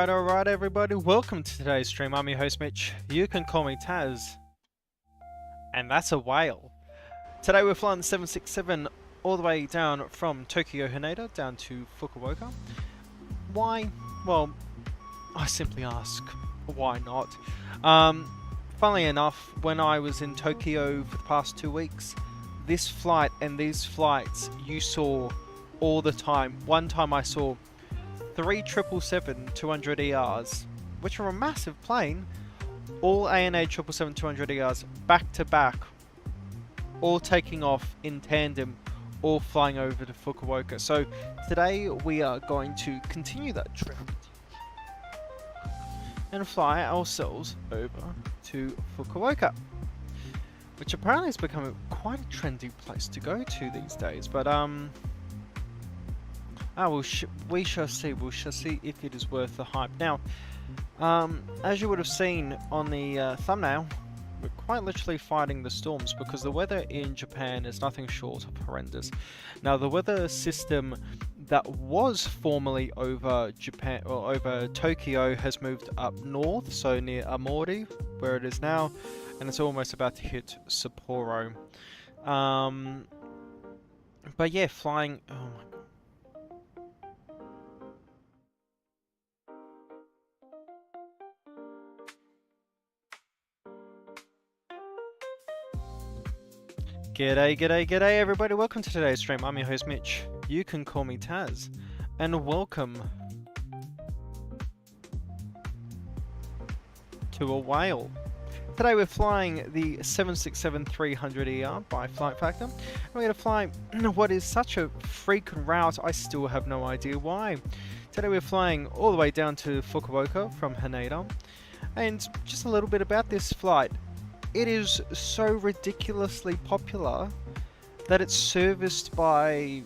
Alright, everybody. Welcome to today's stream. I'm your host, Mitch. You can call me Taz. And that's a whale. Today we're flying the 767 all the way down from Tokyo, Haneda, down to Fukuoka. Why? Well, I simply ask, why not? Funnily enough, when I was in Tokyo for the past 2 weeks, this flight and these flights you saw all the time. One time I saw 3 777-200ERs, which are a massive plane, all ANA 777-200ERs back to back, all taking off in tandem, all flying over to Fukuoka. So today we are going to continue that trend and fly ourselves over to Fukuoka, which apparently has become quite a trendy place to go to these days. But we shall see. We shall see if it is worth the hype. Now, as you would have seen on the thumbnail, we're quite literally fighting the storms because the weather in Japan is nothing short of horrendous. Now, the weather system that was formerly over Japan or over Tokyo has moved up north, so near Amori, where it is now, and it's almost about to hit Sapporo. But yeah, flying. Oh my god. G'day everybody, welcome to today's stream. I'm your host Mitch, you can call me Taz, and welcome to a whale. Today we're flying the 767-300ER by Flight Factor, and we're going to fly what is such a freak route, I still have no idea why. Today we're flying all the way down to Fukuoka from Haneda, and just a little bit about this flight. It is so ridiculously popular that it's serviced by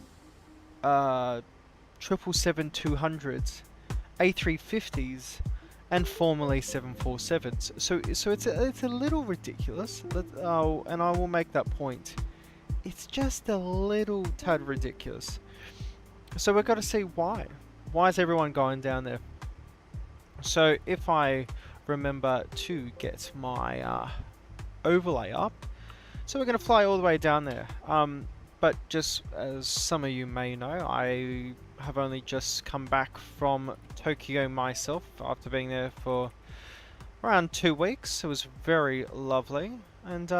777-200s, A350s, and formerly 747s. So it's a little ridiculous. And I will make that point. It's just a little tad ridiculous. So we've got to see why. Why is everyone going down there? So if I remember to get my overlay up, so we're going to fly all the way down there. But just as some of you may know, I have only just come back from Tokyo myself after being there for around 2 weeks. It was very lovely, and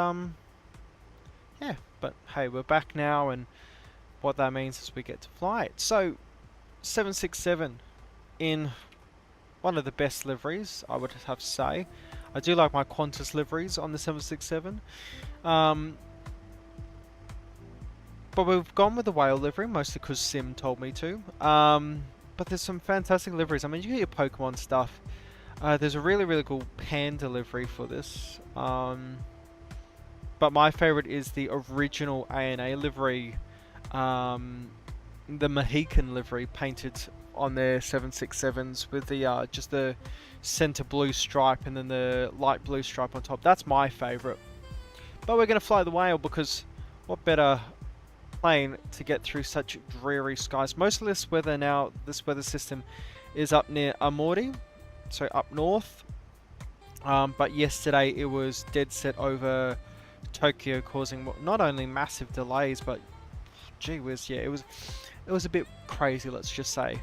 yeah, but hey, we're back now, and what that means is we get to fly it. So 767 in one of the best liveries, I would have to say. I do like my Qantas liveries on the 767. But we've gone with the whale livery, mostly because Sim told me to. But there's some fantastic liveries. I mean, you get your Pokemon stuff. There's a really, really cool panda livery for this. But my favorite is the original ANA livery. The Mohican livery painted on their 767s with the just the center blue stripe and then the light blue stripe on top. That's my favorite. But we're going to fly the whale because what better plane to get through such dreary skies. Most of this weather now, this weather system is up near Amori, so up north. But yesterday it was dead set over Tokyo, causing not only massive delays, but gee whiz, yeah, it was a bit crazy, let's just say.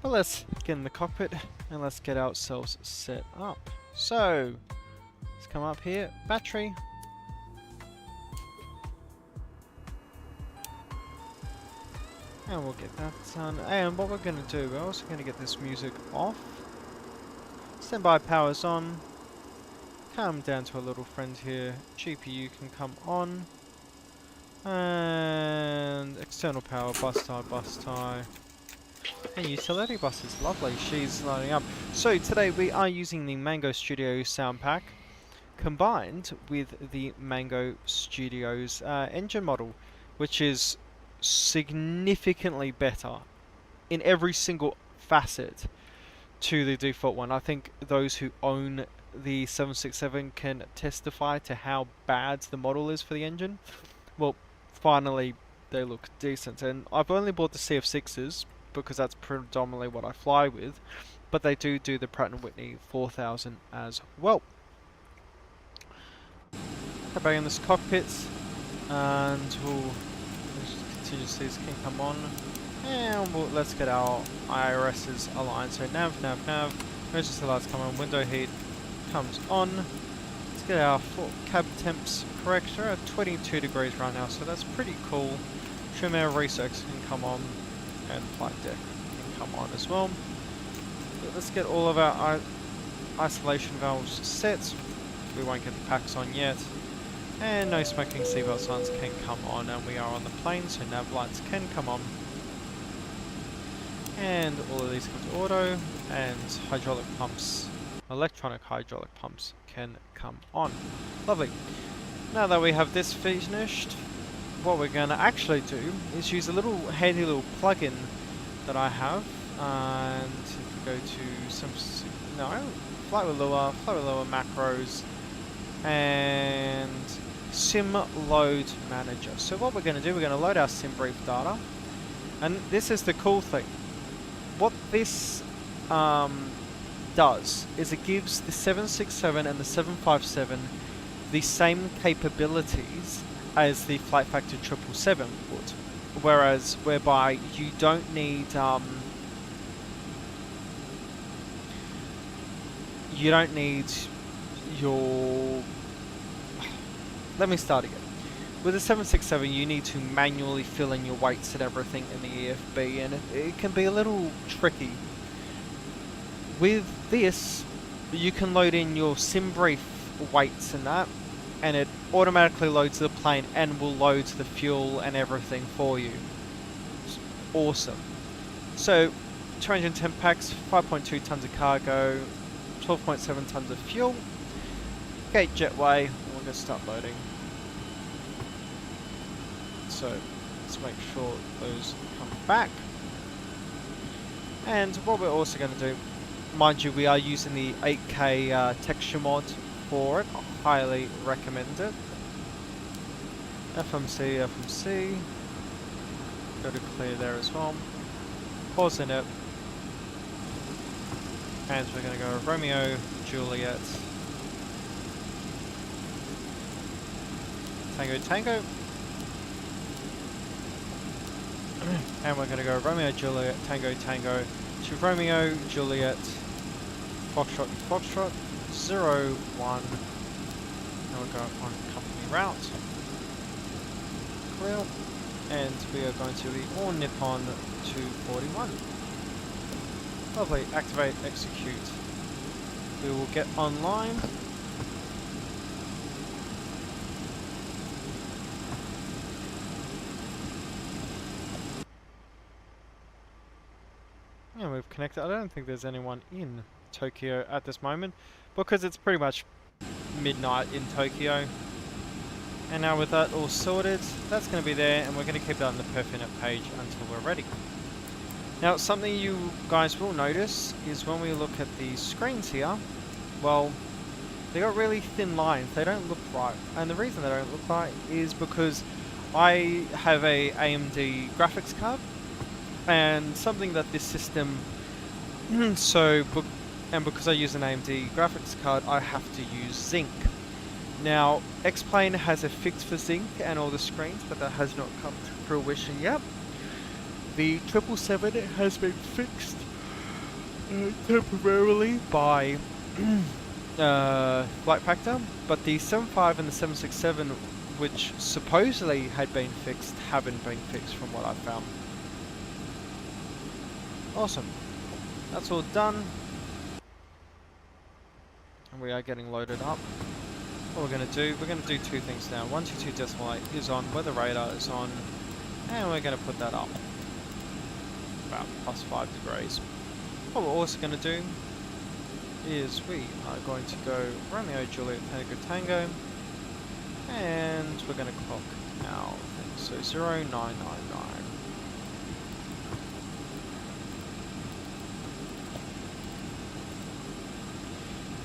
But let's get in the cockpit and let's get ourselves set up. So let's come up here, battery. And we'll get that done. And what we're going to do, we're also going to get this music off. Standby power's on. Come down to a little friend here. GPU can come on. And external power, bus tie. And utility bus is lovely. She's lining up. So today we are using the Mango Studio sound pack combined with the Mango Studios engine model, which is significantly better in every single facet to the default one. I think those who own the 767 can testify to how bad the model is for the engine. Well, finally they look decent, and I've only bought the CF6s because that's predominantly what I fly with, but they do the Pratt & Whitney 4000 as well. Get back in this cockpit and we'll contingencies can come on, and let's get our IRSs aligned. So nav, emergency lights come on, window heat comes on. Let's get our cab temps corrector at 22 degrees right now, so that's pretty cool. Trim air research can come on, and flight deck can come on as well. But let's get all of our isolation valves set. We won't get the packs on yet. And no smoking seatbelt signs can come on, and we are on the plane, so nav lights can come on. And all of these come to auto, and hydraulic pumps, electronic hydraulic pumps can come on. Lovely. Now that we have this finished, what we're going to actually do is use a little handy little plugin that I have. And if we go to flight with lure macros, and sim load manager. So what we're going to do, we're going to load our sim brief data, and this is the cool thing. What this does is it gives the 767 and the 757 the same capabilities as the Flight Factor 777 would, whereby you don't need your. Let me start again. With the 767, you need to manually fill in your weights and everything in the EFB, and it can be a little tricky. With this, you can load in your sim brief weights and that, and it automatically loads the plane and will load the fuel and everything for you. It's awesome. So, 210 packs, 5.2 tons of cargo, 12.7 tons of fuel. Gate jetway, and we're going to start loading. So let's make sure those come back. And what we're also going to do, mind you, we are using the 8K texture mod for it. I highly recommend it. FMC. Go to clear there as well. Pause in it. And we're going to go Romeo, Juliet, Tango, Tango. And we're going to go Romeo, Juliet, Tango, Tango to Romeo, Juliet, Foxtrot, Foxtrot, 0, 1. Now we're going on company route. Clear. And we are going to be all Nippon 241. Lovely. Activate, execute. We will get online. And we've connected. I don't think there's anyone in Tokyo at this moment because it's pretty much midnight in Tokyo. And now with that all sorted, that's going to be there, and we're going to keep that on the Perfinet page until we're ready. Now, something you guys will notice is when we look at the screens here, well, they got really thin lines. They don't look right. And the reason they don't look right is because I have a AMD graphics card, and something that this system, because I use an AMD graphics card, I have to use Zinc. Now, X-Plane has a fix for Zinc and all the screens, but that has not come to fruition yet. The 777 has been fixed temporarily by Flight Factor, but the 75 and the 767, which supposedly had been fixed, haven't been fixed from what I've found. Awesome. That's all done. And we are getting loaded up. What we're going to do two things now. 122.8 is on, weather radar is on, and we're going to put that up. About +5 degrees. What we're also going to do is we are going to go Romeo, Juliet, Tango, Tango, and we're going to clock our thing. So 0999.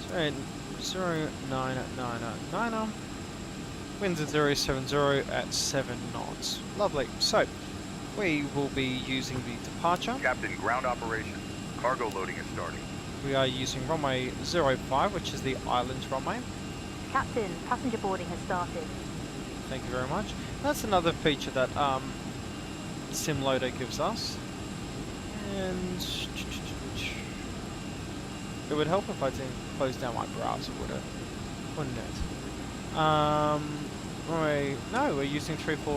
So 0999. Winds at 070 at 7 knots. Lovely. So we will be using the departure. Captain, ground operation. Cargo loading is starting. We are using runway 05, which is the island runway. Captain, passenger boarding has started. Thank you very much. That's another feature that SimLoader gives us. And it would help if I didn't close down my browser, wouldn't it? No, we're using 05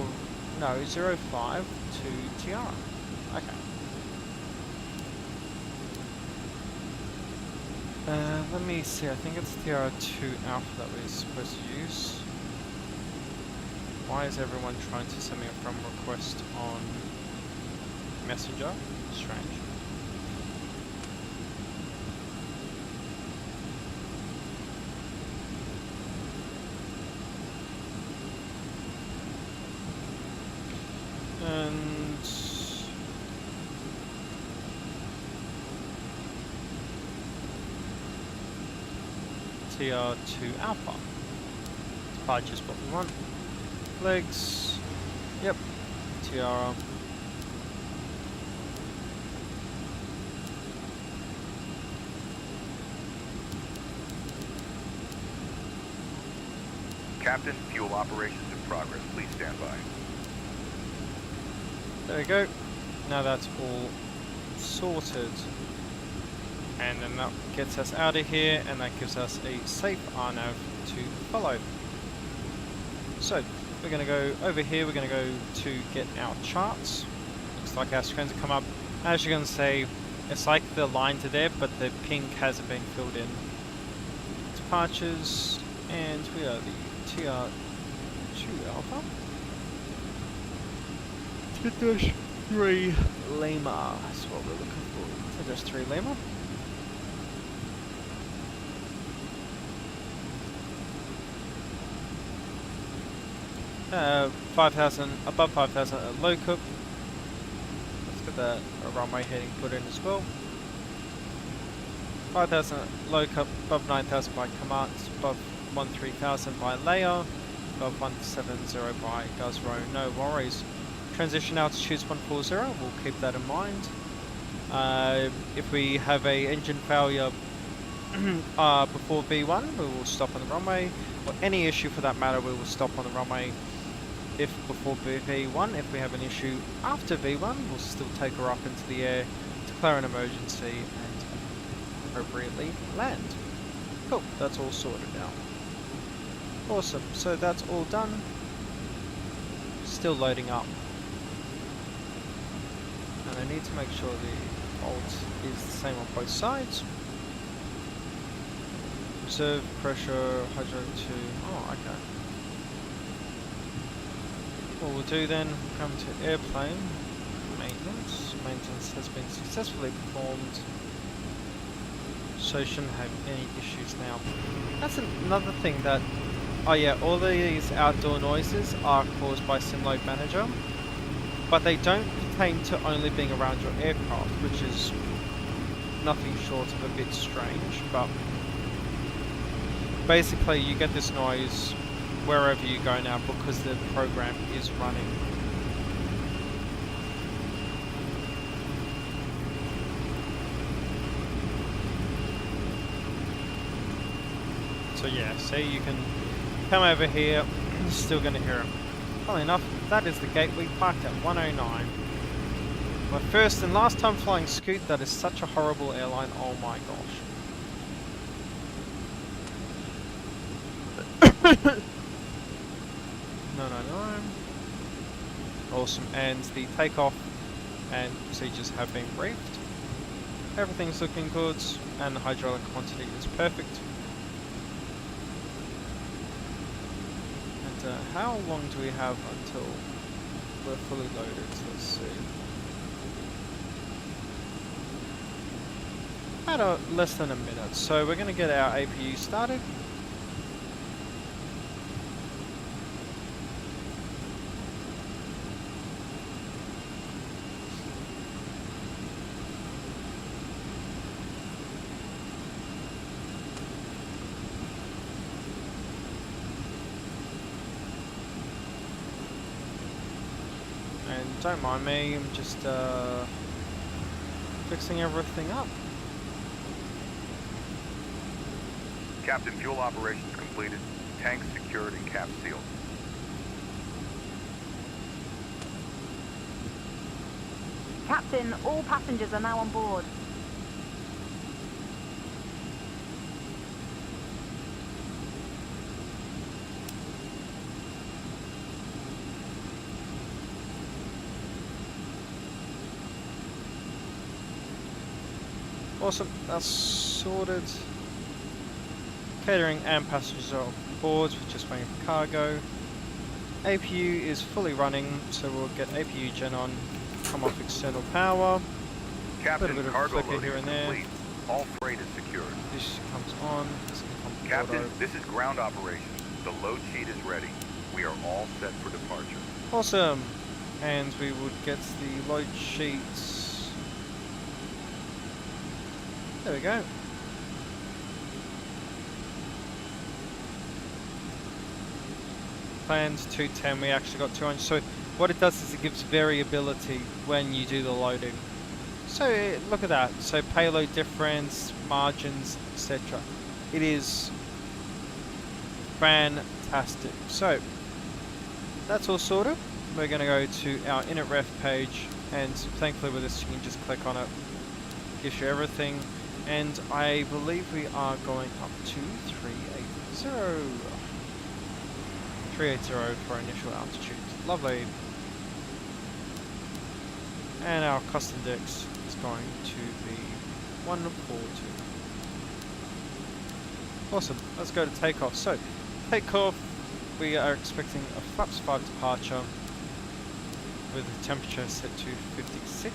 to Tiara. Okay. Let me see, I think it's Tiara 2 Alpha that we're supposed to use. Why is everyone trying to send me a friend request on Messenger? Strange. And TR2 Alpha. Departure is what we want. Legs. Yep. Tiara. Captain, fuel operations in progress. Please stand by. There we go. Now that's all sorted. And then that gets us out of here, and that gives us a safe RNAV to follow. So, we're going to go over here, we're going to go to get our charts. Looks like our screens have come up. As you can see, it's like the lines are there, but the pink hasn't been filled in. Departures, and we are the TR2 Alpha. 10-3 Lima, that's what we're looking for. 10-3 Lima. Above 5,000 at low cup. Let's get that runway heading put in as well. 5,000 at low cup, above 9,000 by command, above 13,000 by layer, above 170 by Guzro, no worries. Transition altitude's 140, we'll keep that in mind. If we have a engine failure before V1, we will stop on the runway. Or any issue for that matter, we will stop on the runway. If before V1, if we have an issue after V1, we'll still take her up into the air, declare an emergency, and appropriately land. Cool, that's all sorted now. Awesome, so that's all done. Still loading up. And I need to make sure the alt is the same on both sides. Reserve pressure, hydro 2, oh okay. What we'll do then, come to airplane maintenance. Maintenance has been successfully performed, so shouldn't have any issues now. That's another thing that, oh yeah, all these outdoor noises are caused by SimLoad Manager, but they don't pertain to only being around your aircraft, which is nothing short of a bit strange, but basically you get this noise wherever you go now because the program is running. So yeah, see, you can come over here, you're still going to hear it. Funnily enough, that is the gate we parked at 109. My first and last time flying Scoot, that is such a horrible airline, oh my gosh. No. Awesome, and the takeoff and procedures have been briefed. Everything's looking good, and the hydraulic quantity is perfect. And how long do we have until we're fully loaded? Let's see. About less than a minute, so we're going to get our APU started. And don't mind me, I'm just fixing everything up. Captain, fuel operations completed. Tanks secured and caps sealed. Captain, all passengers are now on board. Awesome, that's sorted. Catering and passengers are on board, we're just waiting for cargo. APU is fully running, so we'll get APU gen on, come off external power. Captain, a little bit of cargo flicker loading here is and there. complete. All freight is secured. This comes on, this can come Captain, auto. this is ground operations. The load sheet is ready. We are all set for departure. Awesome, and we would get the load sheets. There we go. Planned 210, we actually got 200. So what it does is it gives variability when you do the loading. So look at that. So payload difference, margins, etc. It is fantastic. So that's all sorted. We're going to go to our init ref page, and thankfully with this you can just click on it. Gives you everything. And I believe we are going up to 380. 380 for initial altitude. Lovely. And our custom dex is going to be 142. Awesome. Let's go to takeoff. So, takeoff, we are expecting a flaps 5 departure with the temperature set to 56.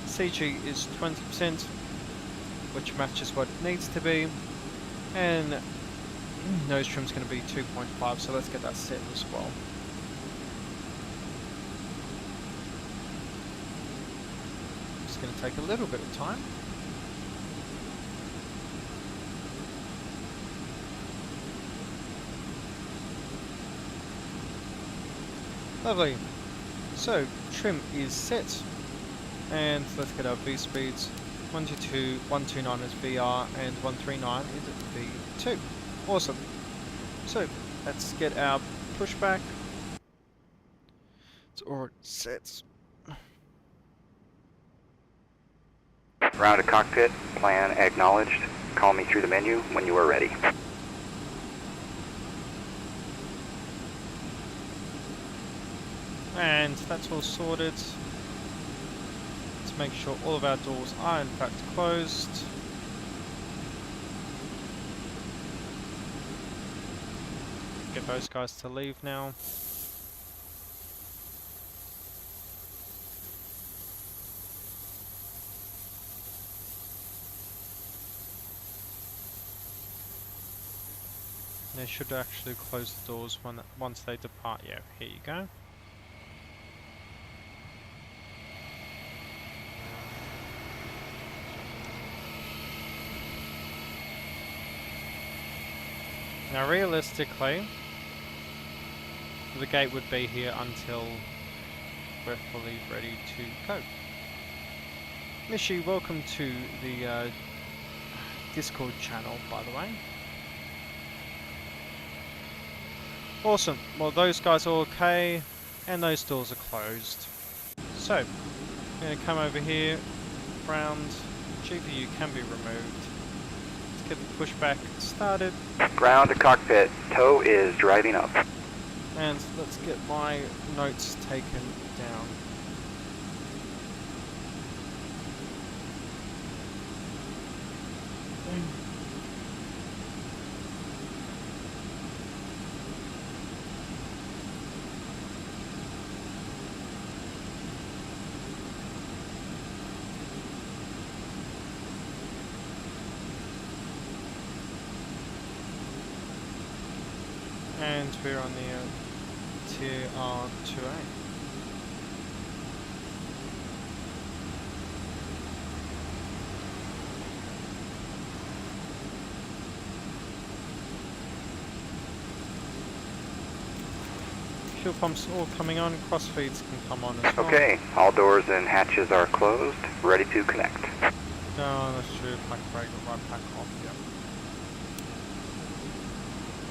CG is 20%, which matches what it needs to be. And nose trim's going to be 2.5, so let's get that set as well. It's going to take a little bit of time. Lovely. So trim is set, and let's get our V speeds. 122, 129 is VR, and 139 is V2. Awesome. So let's get our pushback. It's already set. Round to cockpit, plan acknowledged. Call me through the menu when you are ready. And that's all sorted. Let's make sure all of our doors are in fact closed. Get those guys to leave now. They should actually close the doors once they depart. Yeah, here you go. Now realistically, the gate would be here until we're fully ready to go. Mishi, welcome to the Discord channel, by the way. Awesome. Well, those guys are okay, and those doors are closed. So, I'm going to come over here. Ground GPU can be removed. Let's get the pushback started. Ground to cockpit, tow is driving up. And let's get my notes taken down. And we're on the TR2A. Fuel pumps all coming on, crossfeeds can come on as well. Okay, all doors and hatches are closed, ready to connect. No, that's true, pack brake right back off, yeah.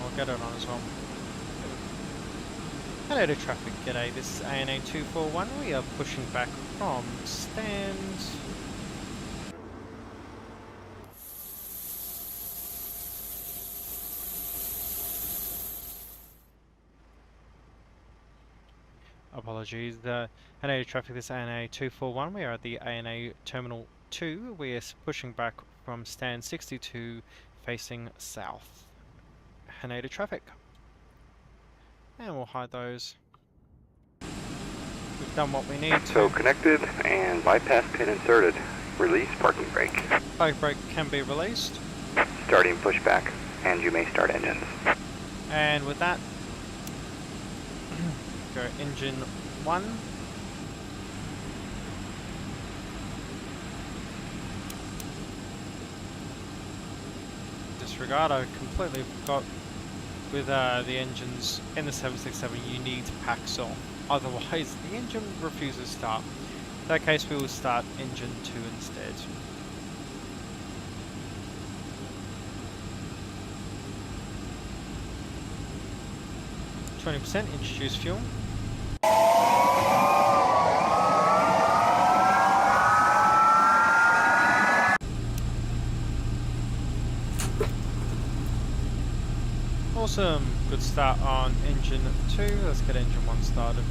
I'll get it on as well. Hello to traffic, g'day, this is ANA 241, we are pushing back from stand. Apologies, hello to traffic, this is ANA 241, we are at the ANA Terminal 2, we are pushing back from stand 62 facing south. Hello to traffic. And we'll hide those. We've done what we need to. So connected and bypass pin inserted. Release parking brake. Parking brake can be released. Starting pushback, and you may start engines. And with that, go engine 1. Disregard, I completely forgot. With the engines in the 767, you need to pack on. Otherwise, the engine refuses to start. In that case, we will start engine 2 instead. %, introduce fuel. Awesome, good start on engine 2, let's get engine 1 started.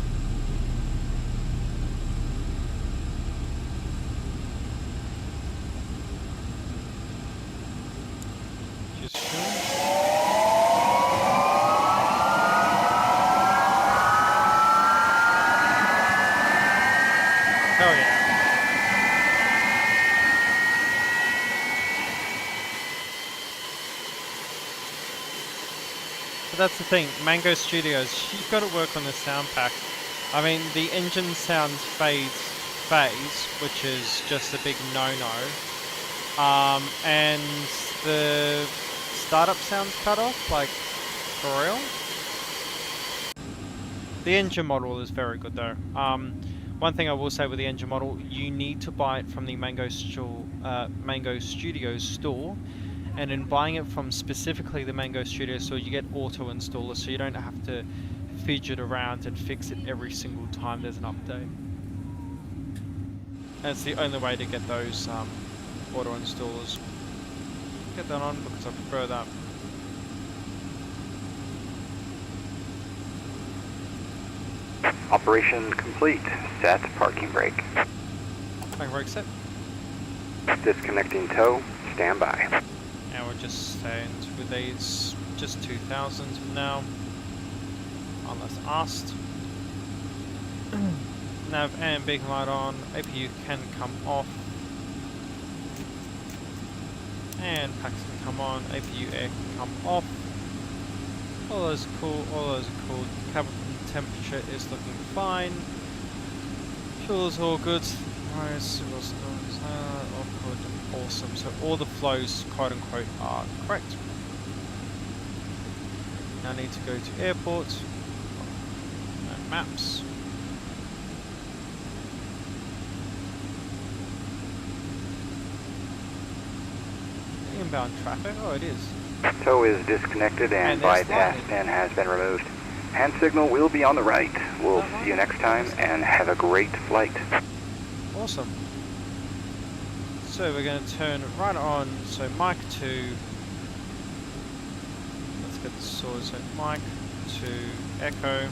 Just fuel. Hell yeah. That's the thing, Mango Studios, you've got to work on the sound pack. I mean, the engine sounds phase, which is just a big no-no. And the startup sounds cut off, like, for real. The engine model is very good though. One thing I will say with the engine model, you need to buy it from the Mango Studios store, and in buying it from specifically the Mango Studios store, you get auto installer, so you don't have to fidget around and fix it every single time there's an update. That's the only way to get those auto installers. Get that on because I prefer that. Operation complete. Set parking brake. Parking brake set. Disconnecting tow. Stand by. And we'll just stand with these just 2,000 for now, unless asked. Nav and beacon light on. APU can come off. And packs can come on. APU air can come off. All those are cool. All those are cool. Cabin temperature is looking fine. Fuel is all good. Nice. All good. Awesome. So all the flows, quote unquote, are correct. Now I need to go to airport. Maps. Inbound traffic. Oh, it is. Tow is disconnected and bypass pin has been removed. Hand signal will be on the right. We'll see you next time and have a great flight. Awesome. So we're going to turn right on. So mic to. Let's get the source. So mic to echo.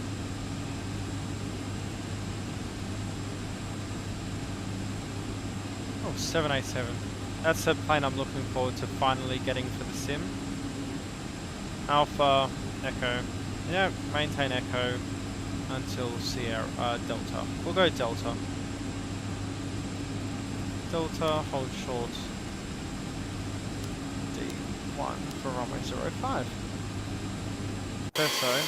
Oh, 787. That's the plane I'm looking forward to finally getting for the sim. Alpha, Echo. Yeah, maintain Echo until Sierra, Delta. We'll go Delta. Delta, hold short. D1 for runway 05. So.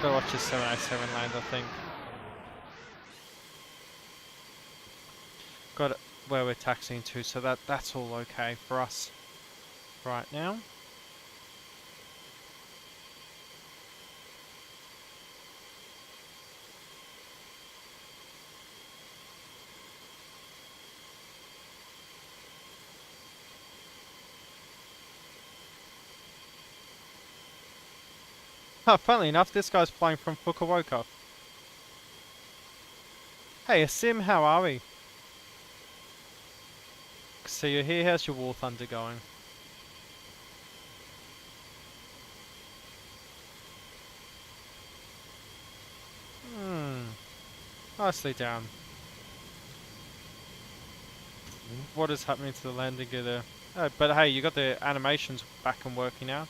Gotta watch this 787 land, I think. Got it where we're taxiing to, so that's all okay for us right now. Funnily enough, this guy's flying from Fukuoka. Hey, Sim, how are we? So you're here, how's your War Thunder going? Nicely down. What is happening to the landing gear there? Oh, but hey, you got the animations back and working now.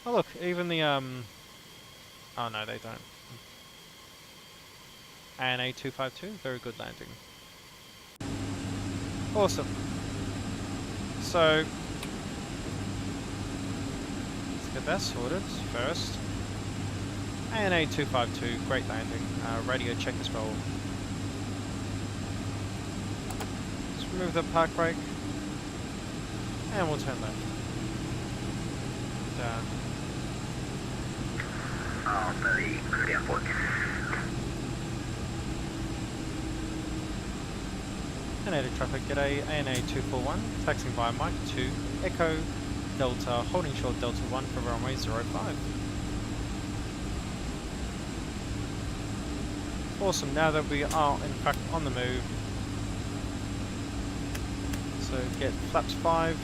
Oh look, even the oh no, they don't. And A252, very good landing. Awesome. So let's get that sorted first. And A252, great landing. Radio check as well. Let's remove the park brake. And we'll turn left. Down. Very good airport. And traffic, get a ANA 241, taxiing via Mike 2, Echo, Delta, holding short Delta 1 for runway 05. Awesome, now that we are in fact on the move. So get flaps 5.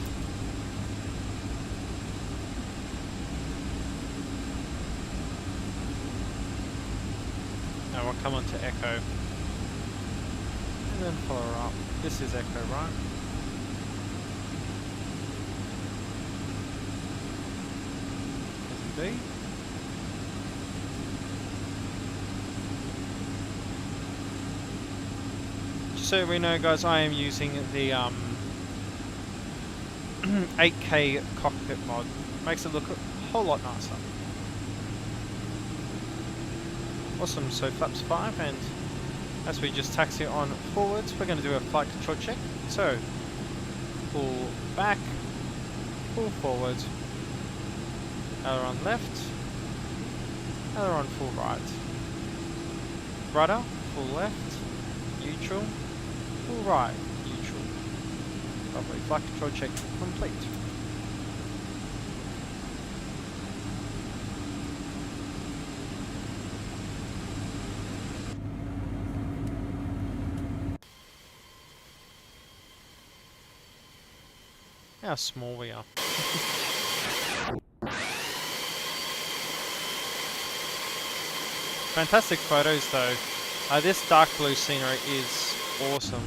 Now we'll come on to Echo. And then follow up. This is Echo, right? Indeed. Just so we know, guys, I am using the 8K cockpit mod. Makes it look a whole lot nicer. Awesome, so flaps 5, and as we just taxi on forwards, we're going to do a flight control check. So, pull back, pull forward, aileron left, Now they're on full right. Rudder, full left, neutral, full right, neutral. Lovely. Flight control check complete. How small we are. Fantastic photos though. This dark blue scenery is awesome.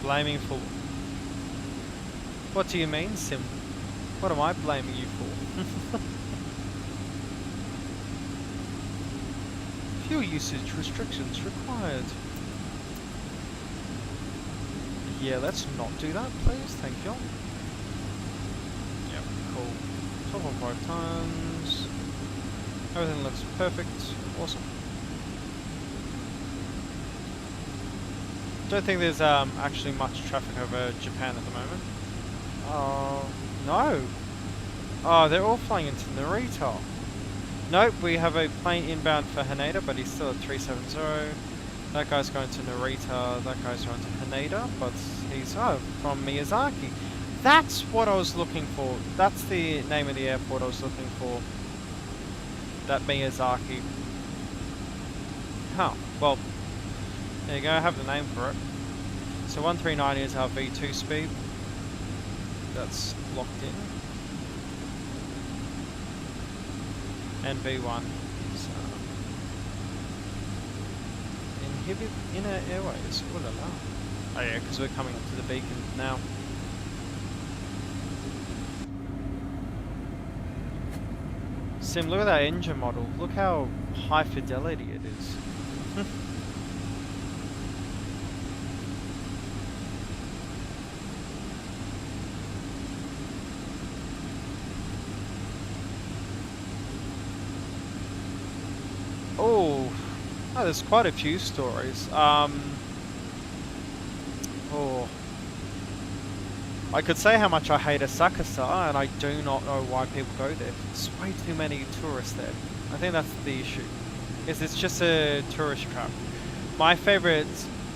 Blaming for... What do you mean, Sim? What am I blaming you for? Fuel usage restrictions required. Yeah, let's not do that, please. Thank you. Yep, cool. 12.5 tons. Everything looks perfect. Awesome. Don't think there's actually much traffic over Japan at the moment. Oh, no. Oh, they're all flying into Narita. Nope, we have a plane inbound for Haneda, but he's still at 370. That guy's going to Narita, that guy's going to Haneda, but he's, from Miyazaki. That's what I was looking for. That's the name of the airport I was looking for. That Miyazaki. Huh, well, there you go, I have the name for it. So 139 is our V2 speed. That's locked in. And V1 is inner airways. Oh la la. Oh yeah, because we're coming up to the beacon now. Sim, look at that engine model. Look how high fidelity it is. Oh, there's quite a few stories. I could say how much I hate Asakasa, and I do not know why people go there. There's way too many tourists there. I think that's the issue. It's just a tourist trap. My favorite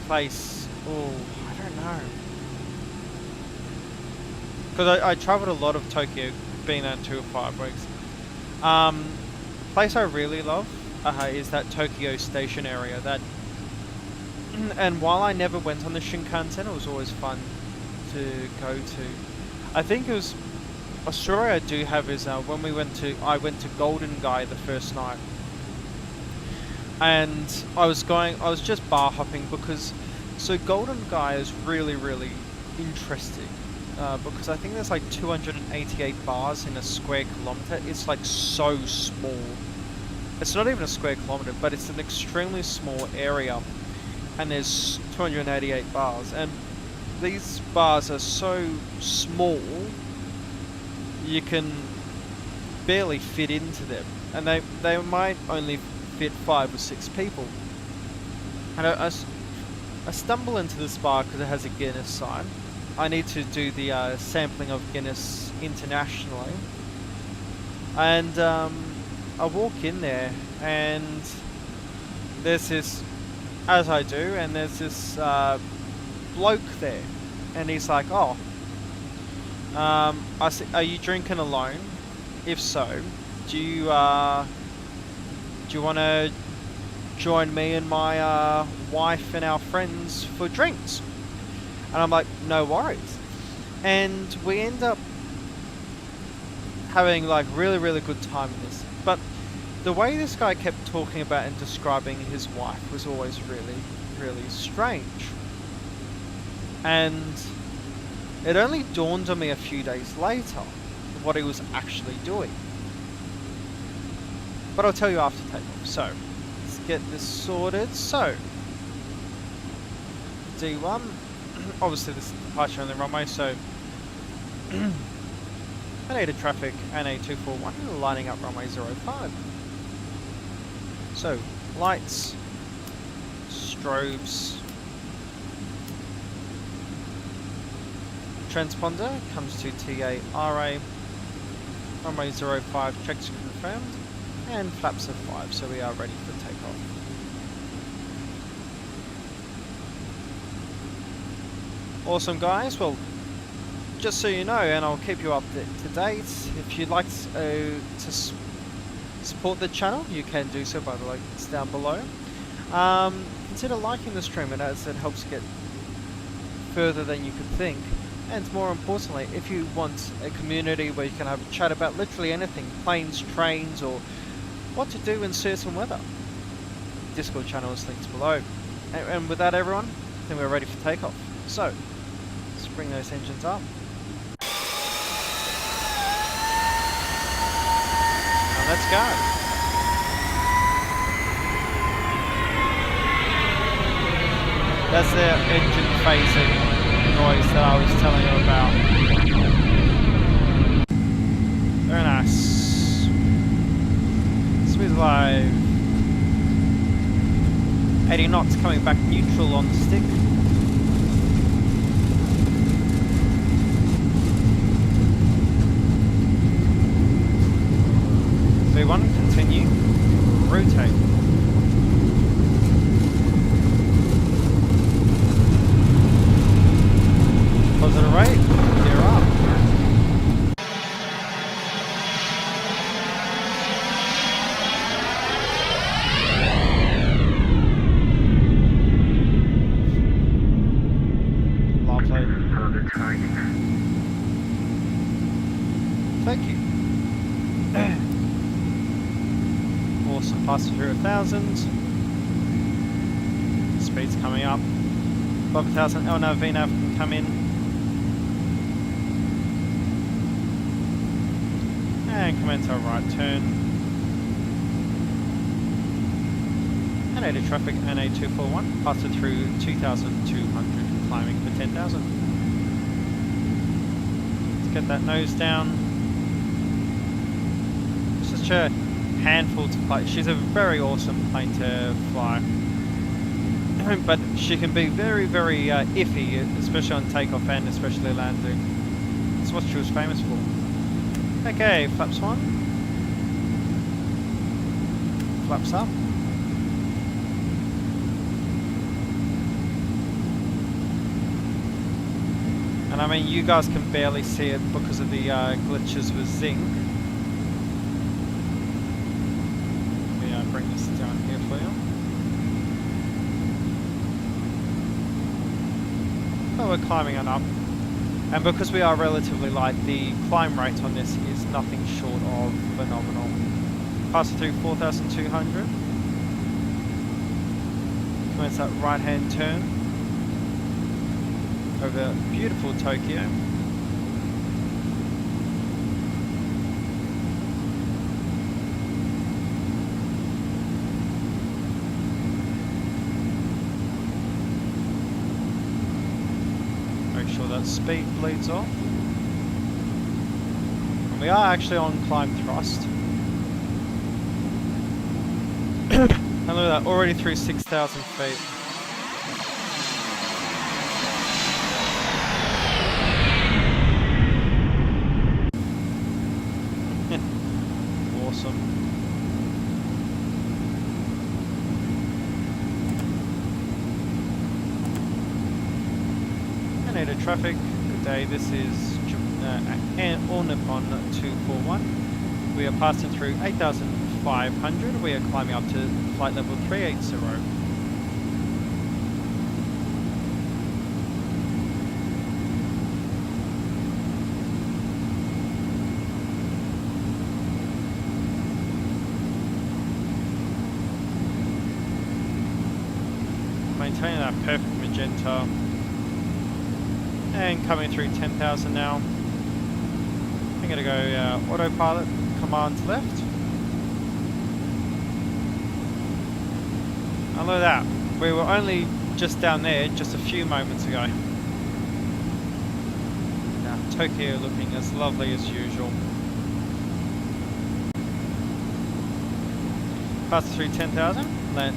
place, I don't know. Because I traveled a lot of Tokyo, being there 2 or 5 weeks. Place I really love is that Tokyo Station area. And while I never went on the Shinkansen, it was always fun to go to. I think it was a story I do have is when I went to Golden Gai the first night, and I was just bar hopping because Golden Gai is really interesting because I think there's like 288 bars in a square kilometer. It's like so small. It's not even a square kilometer, but it's an extremely small area, and there's 288 bars, and these bars are so small you can barely fit into them, and they might only fit 5 or 6 people. And I stumble into this bar because it has a Guinness sign. I need to do the sampling of Guinness internationally, and I walk in there, and there's this, as I do, and there's this bloke there, and he's like, I said, are you drinking alone? If so, do you want to join me and my wife and our friends for drinks? And I'm like, no worries. And we end up having like really good time in this. But the way this guy kept talking about and describing his wife was always really strange. And it only dawned on me a few days later what he was actually doing. But I'll tell you after takeoff. So, let's get this sorted. So, D1, obviously this is departure on the runway, so Haneda traffic, NA241, lining up runway 05. So, lights, strobes, transponder comes to TA RA, runway 05, checks confirmed, and flaps of 5, so we are ready for takeoff. Awesome guys, well, just so you know, and I'll keep you up to date, if you'd like to support the channel, you can do so by the links down below. Consider liking the stream, and as it helps get further than you could think. And more importantly, if you want a community where you can have a chat about literally anything, planes, trains, or what to do in certain weather, Discord channel is linked below. And with that everyone, then we're ready for takeoff. So, let's bring those engines up. And let's go. That's the engine phasing noise that I was telling you about. Very nice. Smooth live. 80 knots coming back neutral on the stick. V1, continue. Rotate. Positive right, gear up. Lovely. Thank you. Awesome, passing through 1,000. Speed's coming up. Above 1,000, LNAV, VNAV can come in. And come into a right turn. NA traffic, NA241, pass it through 2,200, climbing for 10,000. Let's get that nose down. It's such a handful to fly. She's a very awesome plane to fly. But she can be very, very iffy, especially on takeoff and especially landing. That's what she was famous for. Okay, flaps 1. Flaps up. And I mean, you guys can barely see it because of the glitches with zinc. Let me bring this down here for you. Oh, we're climbing on up. And because we are relatively light, the climb rate on this is nothing short of phenomenal. Pass it through 4,200. Commence that right hand turn over beautiful Tokyo. That speed bleeds off. And we are actually on climb thrust. And look at that, already through 6,000 feet. Awesome. NA traffic, good day, this is All Nippon 241. We are passing through 8,500, we are climbing up to flight level 380. Maintaining that perfect magenta. And coming through 10,000 now. I'm going to go autopilot, command left. And look at that. We were only just down there just a few moments ago. Now, Tokyo looking as lovely as usual. Pass through 10,000. Let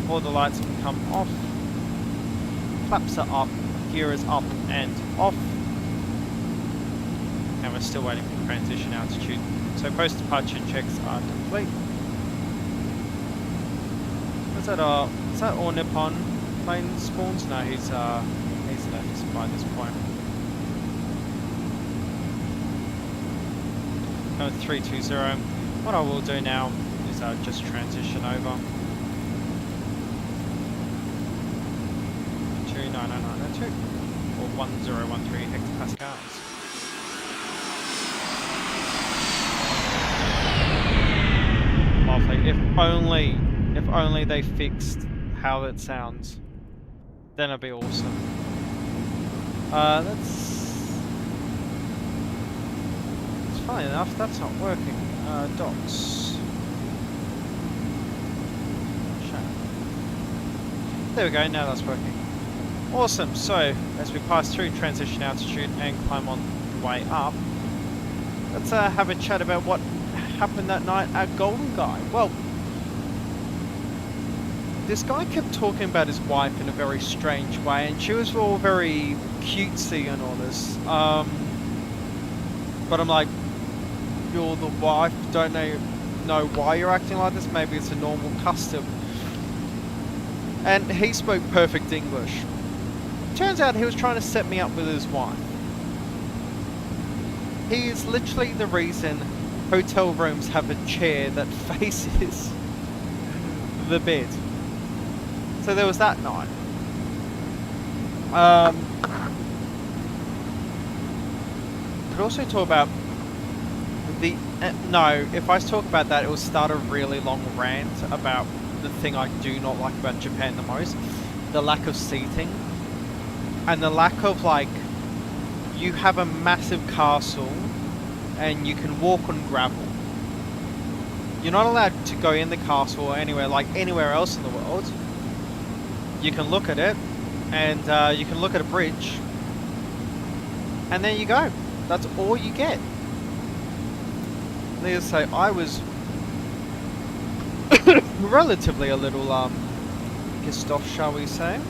all the lights can come off. Flaps are up. Gear is up and off, and we're still waiting for transition altitude. So post-departure checks are complete. that all Nippon plane spawns? No, he's left by this point. 320. What I will do now is just transition over to 90902 or 1013 hectopascals. Lovely. If only they fixed how it sounds, then it'd be awesome. It's funny enough, that's not working. Docs. Chat. There we go, now that's working. Awesome, so as we pass through transition altitude and climb on the way up, let's have a chat about what happened that night at Golden Guy. Well, this guy kept talking about his wife in a very strange way, and she was all very cutesy and all this. But I'm like, you're the wife, don't know why you're acting like this, maybe it's a normal custom. And he spoke perfect English. Turns out he was trying to set me up with his wife. He is literally the reason hotel rooms have a chair that faces the bed. So there was that night. Could also talk about the no. If I talk about that, it will start a really long rant about the thing I do not like about Japan the most: the lack of seating and the lack of, like, you have a massive castle and you can walk on gravel. You're not allowed to go in the castle or anywhere else in the world. You can look at it, and you can look at a bridge, and there you go. That's all you get. Needless to say, I was relatively a little pissed off, shall we say.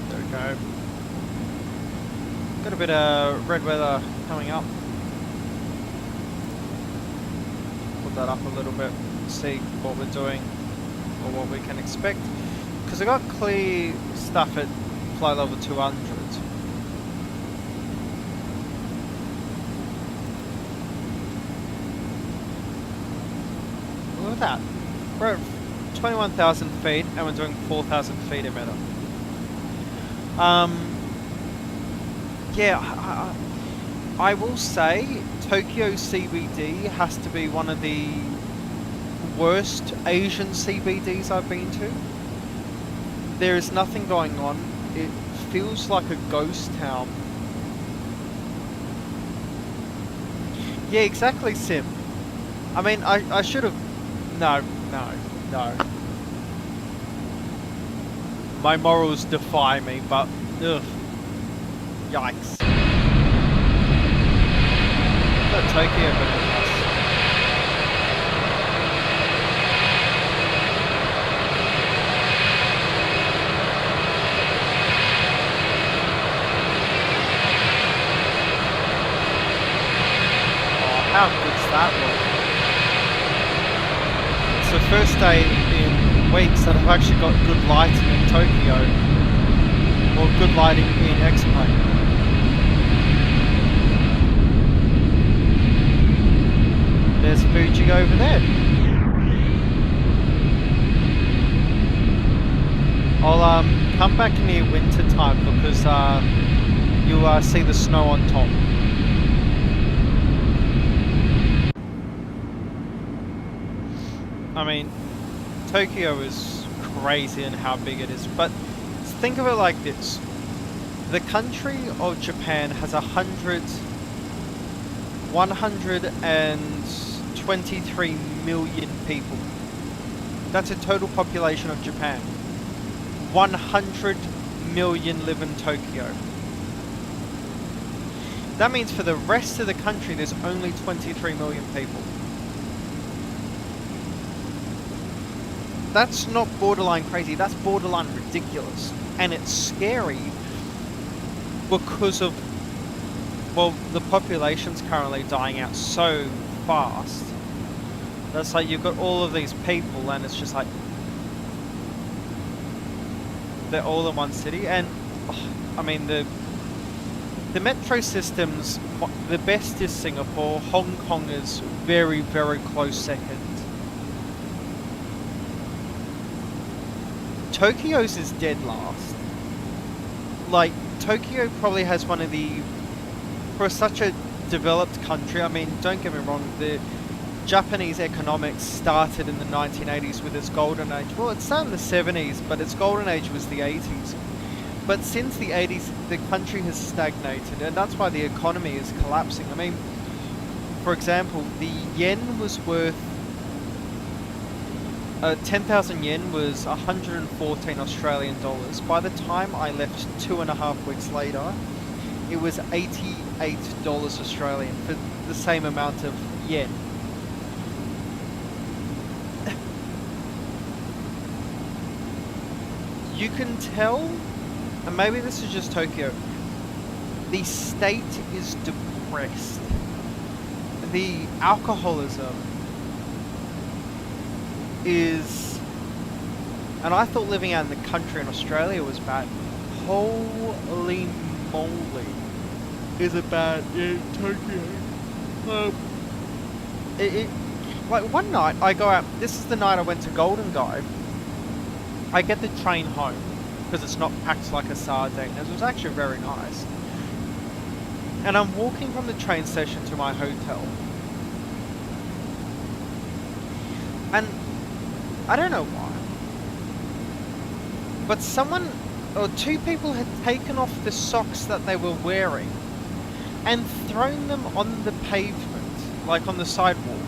There we go. Got a bit of red weather coming up. Put that up a little bit, see what we're doing or what we can expect. Because I got clear stuff at flight level 200. Look at that. We're at 21,000 feet and we're doing 4,000 feet a minute. Yeah, I will say Tokyo CBD has to be one of the worst Asian CBDs I've been to. There is nothing going on. It feels like a ghost town. Yeah, exactly, Sim. I mean, I should have... No. My morals defy me, but... Ugh. Yikes. Got Tokyo beneath us. Oh, how good's that look? It's the first day in weeks that I've actually got good lighting in Tokyo. Or good lighting in X-Plane. There's Fuji over there. I'll come back near winter time because you'll see the snow on top. I mean, Tokyo is crazy in how big it is, but think of it like this. The country of Japan has 123 million people. That's a total population of Japan. 100 million live in Tokyo. That means for the rest of the country there's only 23 million people. That's not borderline crazy, that's borderline ridiculous. And it's scary because of, well, the population's currently dying out so fast That's like, you've got all of these people, and it's just like, they're all in one city. And I mean, the metro systems, the best is Singapore. Hong Kong is very, very close second. Tokyo's is dead last. Like, Tokyo probably has one of the, for such a developed country, I mean, don't get me wrong, the Japanese economics started in the 1980s with its golden age. Well, it started in the 70s, but its golden age was the 80s. But since the 80s, the country has stagnated, and that's why the economy is collapsing. I mean, for example, the yen was worth 10,000 yen was 114 Australian dollars. By the time I left 2.5 weeks later, it was $88 Australian for the same amount of yen. You can tell, and maybe this is just Tokyo, the state is depressed. The alcoholism is, and I thought living out in the country in Australia was bad. Holy moly, is it bad in Tokyo? Like one night I go out, this is the night I went to Golden Dive. I get the train home, because it's not packed like a sardine. It was actually very nice. And I'm walking from the train station to my hotel. And I don't know why, but someone, or two people had taken off the socks that they were wearing and thrown them on the pavement, like on the sidewalk.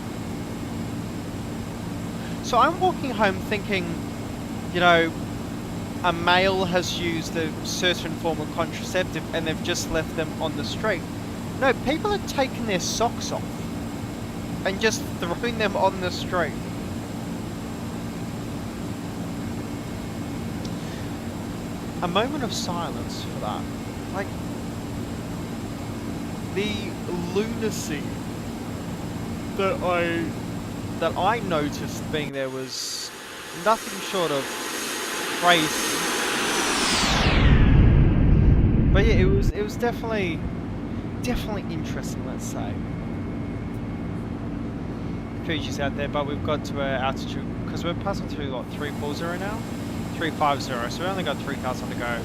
So I'm walking home thinking, you know, a male has used a certain form of contraceptive and they've just left them on the street. No, people had taken their socks off and just throwing them on the street. A moment of silence for that. Like, the lunacy that I noticed being there was nothing short of crazy. But yeah, it was definitely interesting, let's say. Fuji's out there, but we've got to our altitude because we're passing through like 340 now. 350, so we only got 3,000 to go,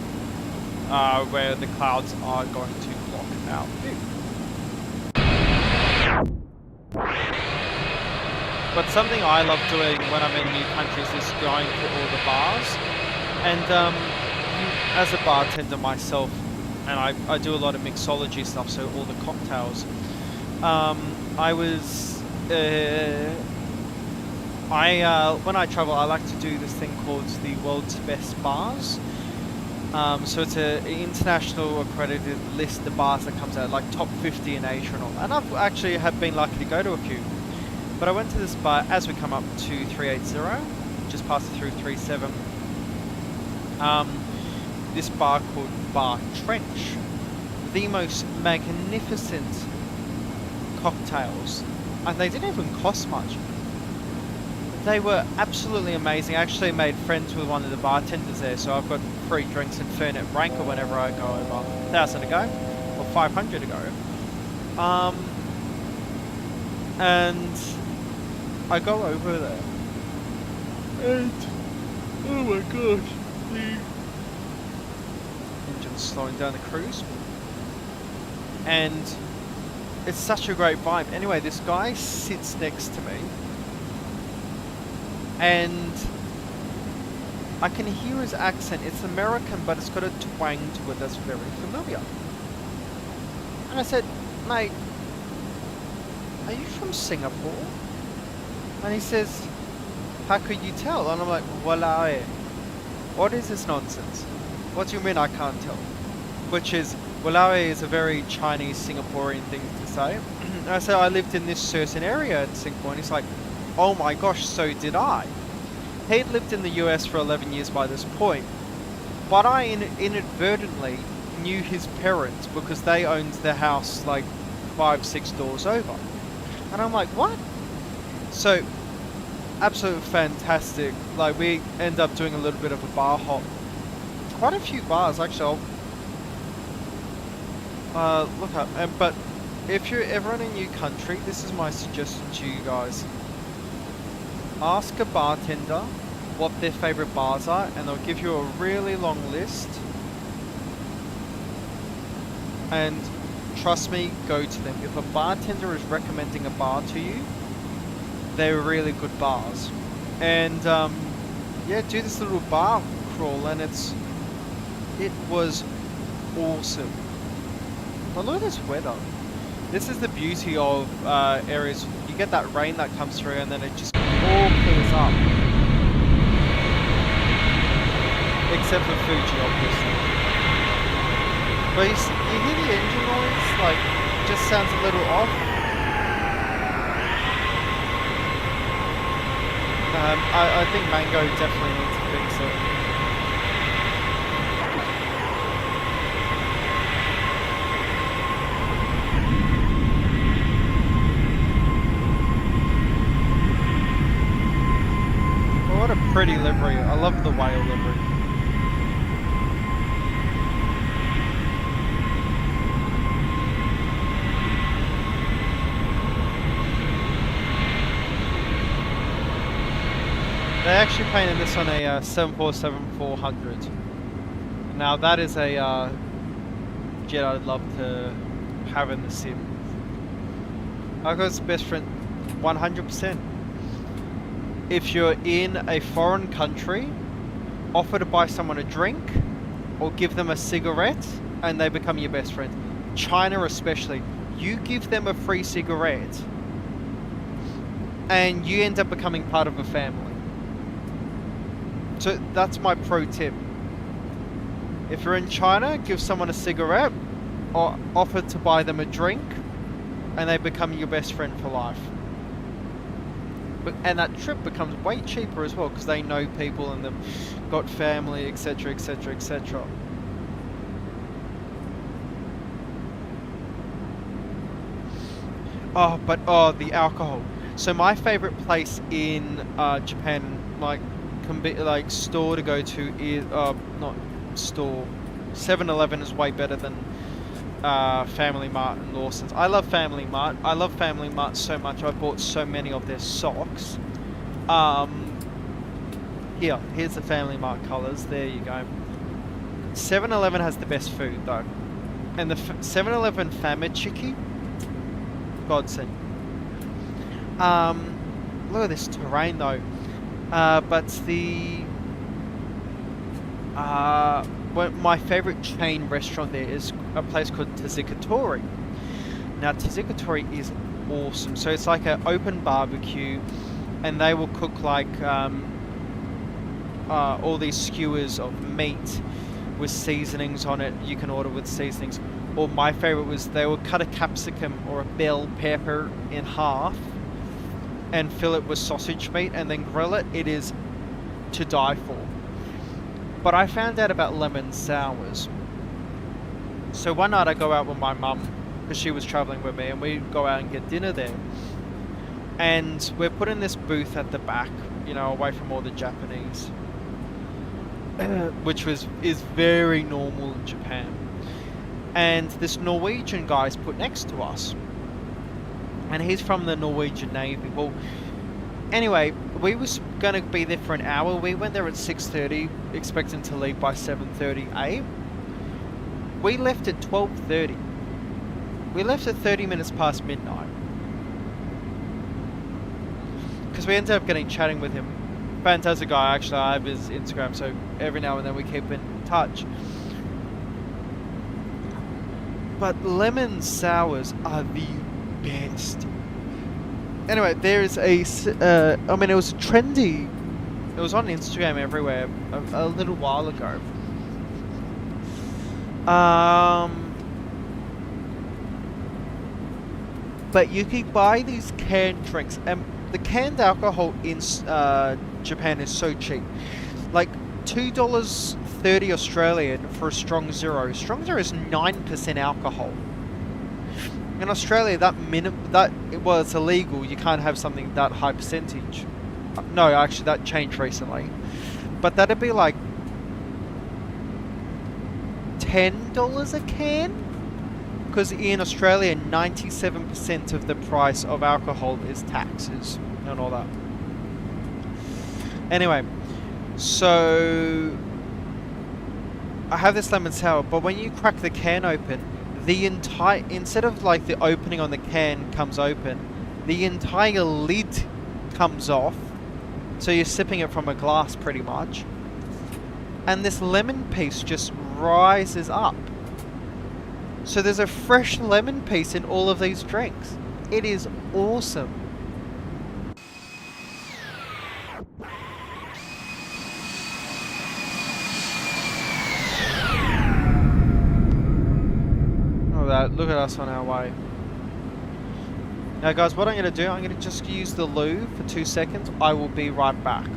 where the clouds are going to block out. But something I love doing when I'm in new countries is going to all the bars, and as a bartender myself, and I do a lot of mixology stuff, so all the cocktails, when I travel, I like to do this thing called the World's Best Bars. So it's an international accredited list of bars that comes out, like top 50 in Asia and all. And I've actually been lucky to go to a few. But I went to this bar as we come up to 380, just past the 337. This bar called Bar Trench. The most magnificent cocktails, and they didn't even cost much. They were absolutely amazing. I actually made friends with one of the bartenders there, so I've got free drinks at Fernet Branca whenever I go over. 1,000 to go, or 500 to go. And I go over there, and oh my gosh, the engine's slowing down the cruise, and it's such a great vibe. Anyway, this guy sits next to me, and I can hear his accent. It's American, but it's got a twang to it that's very familiar. And I said, mate, are you from Singapore? And he says, how could you tell? And I'm like, walao. What is this nonsense? What do you mean I can't tell? Which is, walao is a very Chinese Singaporean thing to say. And I said, I lived in this certain area in Singapore. And he's like, oh my gosh, so did I. He'd lived in the US for 11 years by this point, but I inadvertently knew his parents because they owned the house like 5-6 doors over. And I'm like, what? So absolutely fantastic. Like, we end up doing a little bit of a bar hop. Quite a few bars, actually. Look up. But if you're ever in a new country, this is my suggestion to you guys. Ask a bartender what their favorite bars are, and they'll give you a really long list. And trust me, go to them. If a bartender is recommending a bar to you, they're really good bars. And yeah, do this little bar crawl, and it was awesome. But look at this weather. This is the beauty of areas. You get that rain that comes through, and then it just all clears up. Except for Fuji, obviously. But you hear the engine noise, like, it just sounds a little off. I think Mango definitely needs to fix it. Well, what a pretty livery. I love the whale livery. They actually painted this on a 747-400. Now that is a jet I'd love to have in the sim. I got his best friend 100%. If you're in a foreign country, offer to buy someone a drink or give them a cigarette and they become your best friend. China especially, you give them a free cigarette and you end up becoming part of a family. So that's my pro tip. If you're in China, give someone a cigarette or offer to buy them a drink and they become your best friend for life. And that trip becomes way cheaper as well because they know people and they've got family, etc, etc, etc. Oh, the alcohol. So my favorite place in Japan, like store to go to is not store. 7-Eleven is way better than Family Mart and Lawson's. I love Family Mart. I love Family Mart so much. I bought so many of their socks. Here's the Family Mart colours. There you go. 7-Eleven has the best food though, and the 7-Eleven Famichiki, godsend. Look at this terrain though. But my favourite chain restaurant there is a place called Tsukatori. Now Tsukatori is awesome. So it's like an open barbecue, and they will cook like all these skewers of meat with seasonings on it. You can order with seasonings. Or my favourite was they will cut a capsicum or a bell pepper in half and fill it with sausage meat and then grill it. It is to die for. But I found out about lemon sours. So one night I go out with my mum because she was travelling with me, and we go out and get dinner there. And we're put in this booth at the back, you know, away from all the Japanese, which is very normal in Japan. And this Norwegian guy's put next to us, and he's from the Norwegian Navy. Well, anyway, we was going to be there for an hour. We went there at 6:30, expecting to leave by 7:38. We left at 12:30. We left at 30 minutes past midnight. Because we ended up chatting with him. Fantastic guy, actually. I have his Instagram, so every now and then we keep in touch. But lemon sours are the best. Anyway, there is a, I mean, it was trendy. It was on Instagram everywhere a little while ago. But you can buy these canned drinks, and the canned alcohol in Japan is so cheap. Like $2.30 Australian for a strong zero. Strong zero is 9% alcohol. In Australia, it's illegal. You can't have something that high percentage. No, actually that changed recently. But that'd be like $10 a can? Because in Australia, 97% of the price of alcohol is taxes and all that. Anyway, so I have this lemon sour, but when you crack the can open, the entire, instead of like the opening on the can comes open, the entire lid comes off. So you're sipping it from a glass pretty much. And this lemon piece just rises up. So there's a fresh lemon piece in all of these drinks. It is awesome. Oh, look at us on our way. Now guys, what I'm going to do, I'm going to just use the loo for 2 seconds. I will be right back.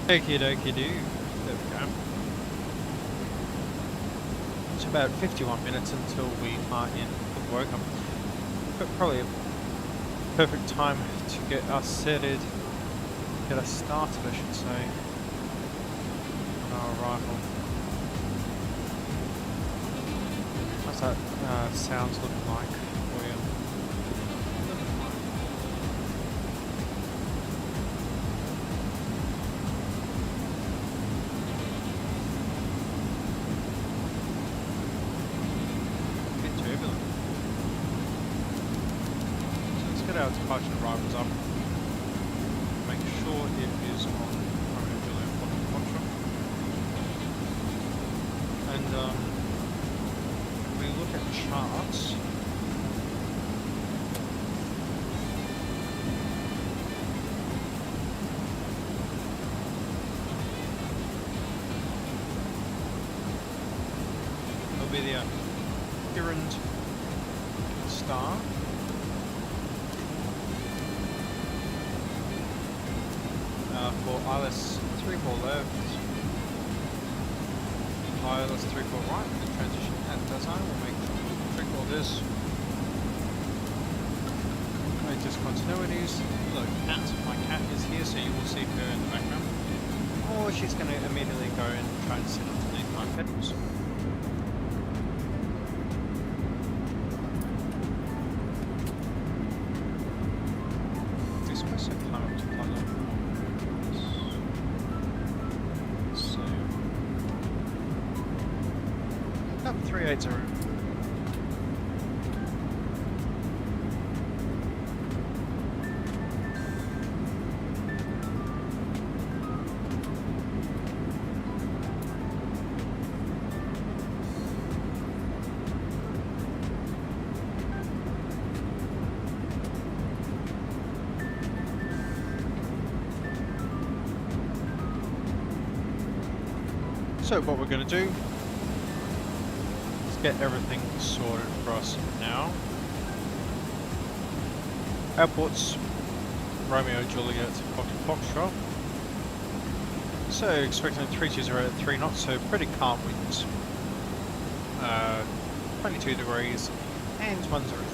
Okie dokie do. There we go. It's about 51 minutes until we are in Fukuoka. But probably a perfect time to get us started, I should say, on our arrival. What's that sounds looking like for you? Our departure and arrivals up. Make sure it is on Romeo Juliet Foxtrot. And if we look at charts, it'll be the Hirand Star. For ILS 34 left, ILS 34 right, and the transition at design will make trick all this. Make discontinuities. Look, my cat is here, so you will see her in the background. Or she's going to immediately go and try and sit underneath my pedals. This was a climb to plug up. 380. So what we're going to do, get everything sorted for us now. Airports, Romeo Juliet Foxtrot. So expecting 320 at 3 knots, so pretty calm winds. 22 degrees and 1009.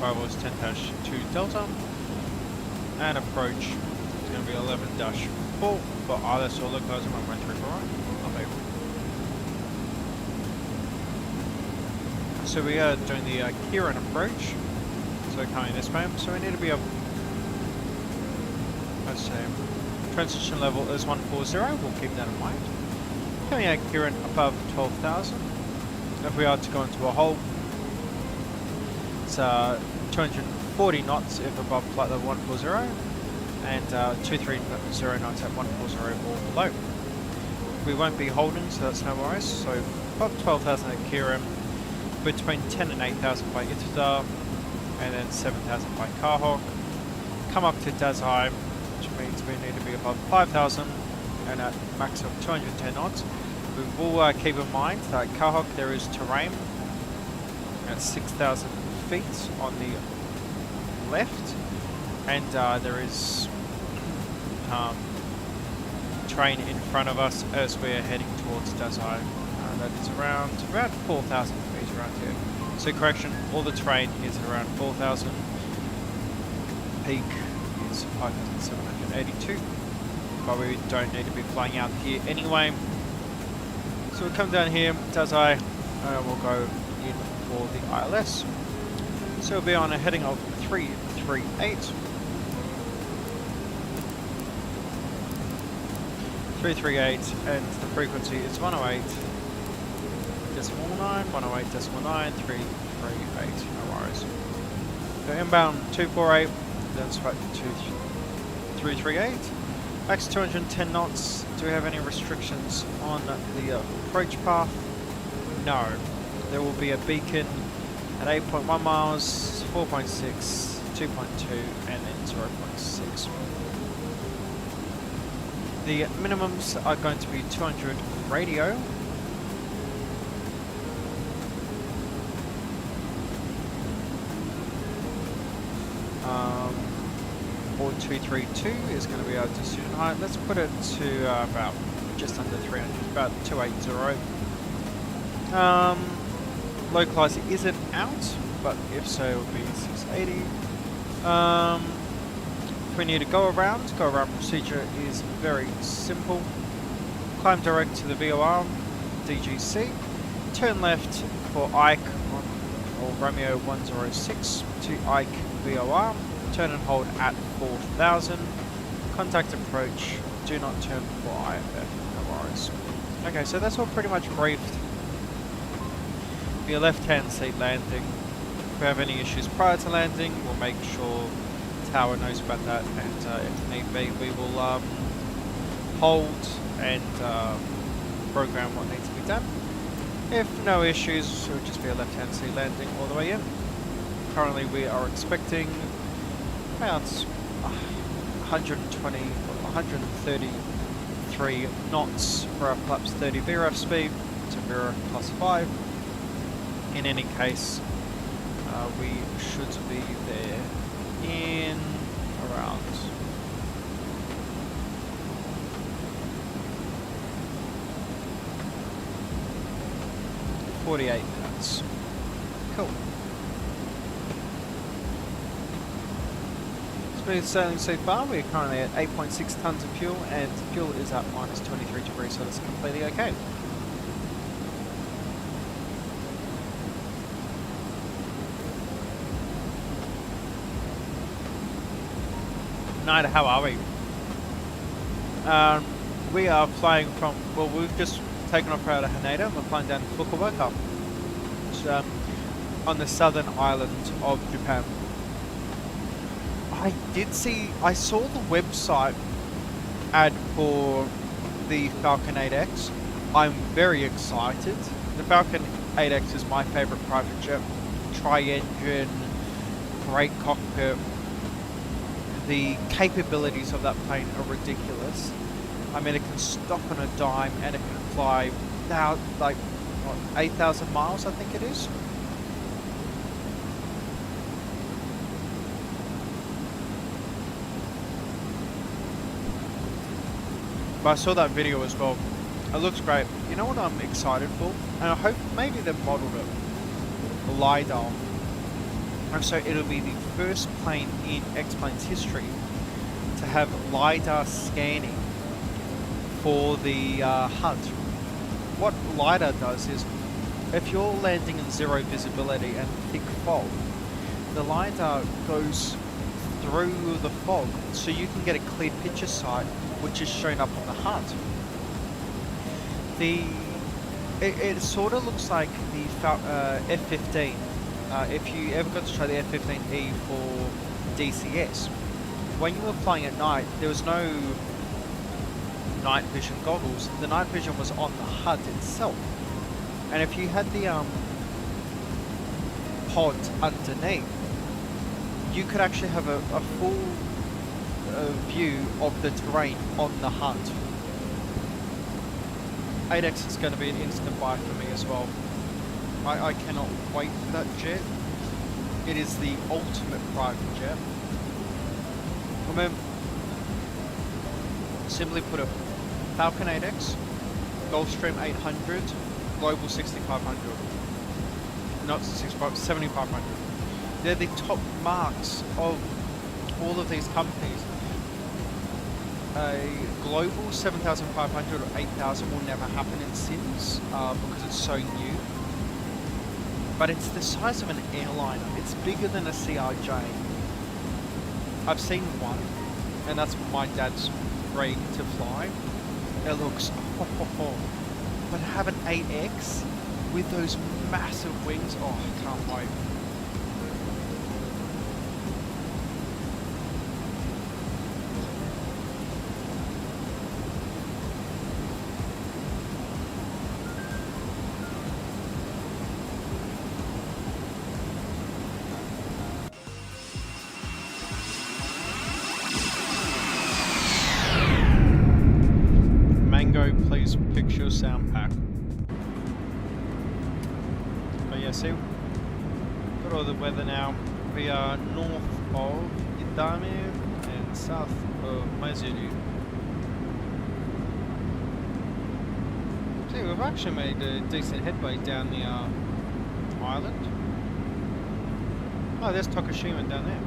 Arrival is 10-2 Delta, and approach is going to be 11-4 for ILS or localizer 113 right. So we are doing the Kirin approach, so coming this way, so we need to be up, let's say, transition level is 140, we'll keep that in mind. Coming out Kirin above 12,000, if we are to go into a hole, it's 240 knots if above flight level 140 and 230 knots at 140 or below. We won't be holding, so that's no worries. So above 12,000 at Kirin, between 10 and 8,000 by Itadar, and then 7,000 by Kahok. Come up to Dazai, which means we need to be above 5,000 and at max of 210 knots. We will keep in mind that Kahok there is terrain at 6,000 feet on the left, and there is terrain in front of us as we're heading towards Dazai. That is around 4,000 feet around here. So correction, all the terrain is around 4,000. Peak is 5,782, but we don't need to be flying out here anyway. So we'll come down here, Dazai, and we'll go in for the ILS. So we'll be on a heading of 338. 338, and the frequency is 108.9, 108.9, 338, no worries. So inbound 248, then straight to 338. Max 210 knots. Do we have any restrictions on the approach path? No. There will be a beacon at 8.1 miles, 4.6, 2.2, and then 0.6. The minimums are going to be 200 radio, or 232 is going to be our decision height. Let's put it to about just under 300, about 280. Localizer isn't out, but if so, it will be 680. If we need to go around procedure is very simple. Climb direct to the VOR, DGC, turn left for Ike or Romeo 106 to Ike VOR, turn and hold at 4000, contact approach, do not turn for IFF, no worries. Okay, so that's all pretty much briefed. Your left-hand seat landing. If we have any issues prior to landing, we'll make sure the tower knows about that, and if need be, we will hold and program what needs to be done. If no issues, it will just be a left-hand seat landing all the way in. Currently, we are expecting about 120 or 133 knots for our flaps 30 VRF speed to VRF plus 5. In any case, we should be there in around 48 minutes. Cool. Smooth sailing so far. We're currently at 8.6 tons of fuel, and fuel is at minus 23 degrees, so that's completely okay. Night, how are we? We are flying from, well, we've just taken off out of Haneda and we're flying down to Fukuoka, which is on the southern island of Japan. I saw the website ad for the Falcon 8X. I'm very excited. The Falcon 8X is my favorite private jet. Tri-engine, great cockpit. The capabilities of that plane are ridiculous. I mean, it can stop on a dime and it can fly now like what, 8,000 miles, I think it is. But I saw that video as well. It looks great. You know what I'm excited for? And I hope maybe they've modeled it. The LiDAR. And so it'll be the first plane in X-Plane's history to have LiDAR scanning for the HUD. What LiDAR does is, if you're landing in zero visibility and thick fog, the LiDAR goes through the fog so you can get a clear picture sight, which is shown up on the HUD. It sort of looks like the F-15. If you ever got to try the F-15E for DCS, when you were flying at night, there was no night vision goggles. The night vision was on the HUD itself. And if you had the pod underneath, you could actually have a full view of the terrain on the HUD. 8X is going to be an instant buy for me as well. I cannot wait for that jet. It is the ultimate private jet. I mean, simply put it, Falcon 8X, Gulfstream 800, Global 6500. Not 65, 7500. They're the top marks of all of these companies. A Global 7500 or 8000 will never happen in Sims because it's so new. But it's the size of an airliner. It's bigger than a CRJ. I've seen one, and that's my dad's dream to fly. It looks, but have an 8X with those massive wings, oh, I can't wait. Please picture sound pack. But yeah, see, got all the weather now. We are north of Idame, and south of Maizuru. See, we've actually made a decent headway down the island. Oh, there's Tokushima down there.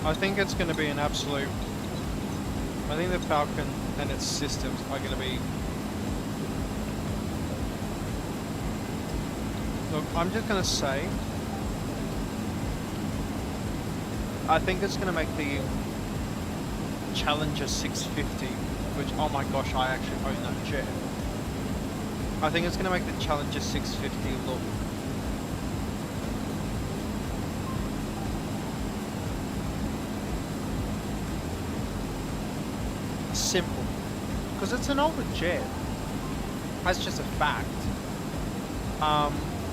I think it's going to be an absolute... I think the Falcon and its systems are going to be... Look, I'm just going to say... I think it's going to make the Challenger 650, which, oh my gosh, I actually own that jet. I think it's going to make the Challenger 650 look simple, because it's an older jet. That's just a fact.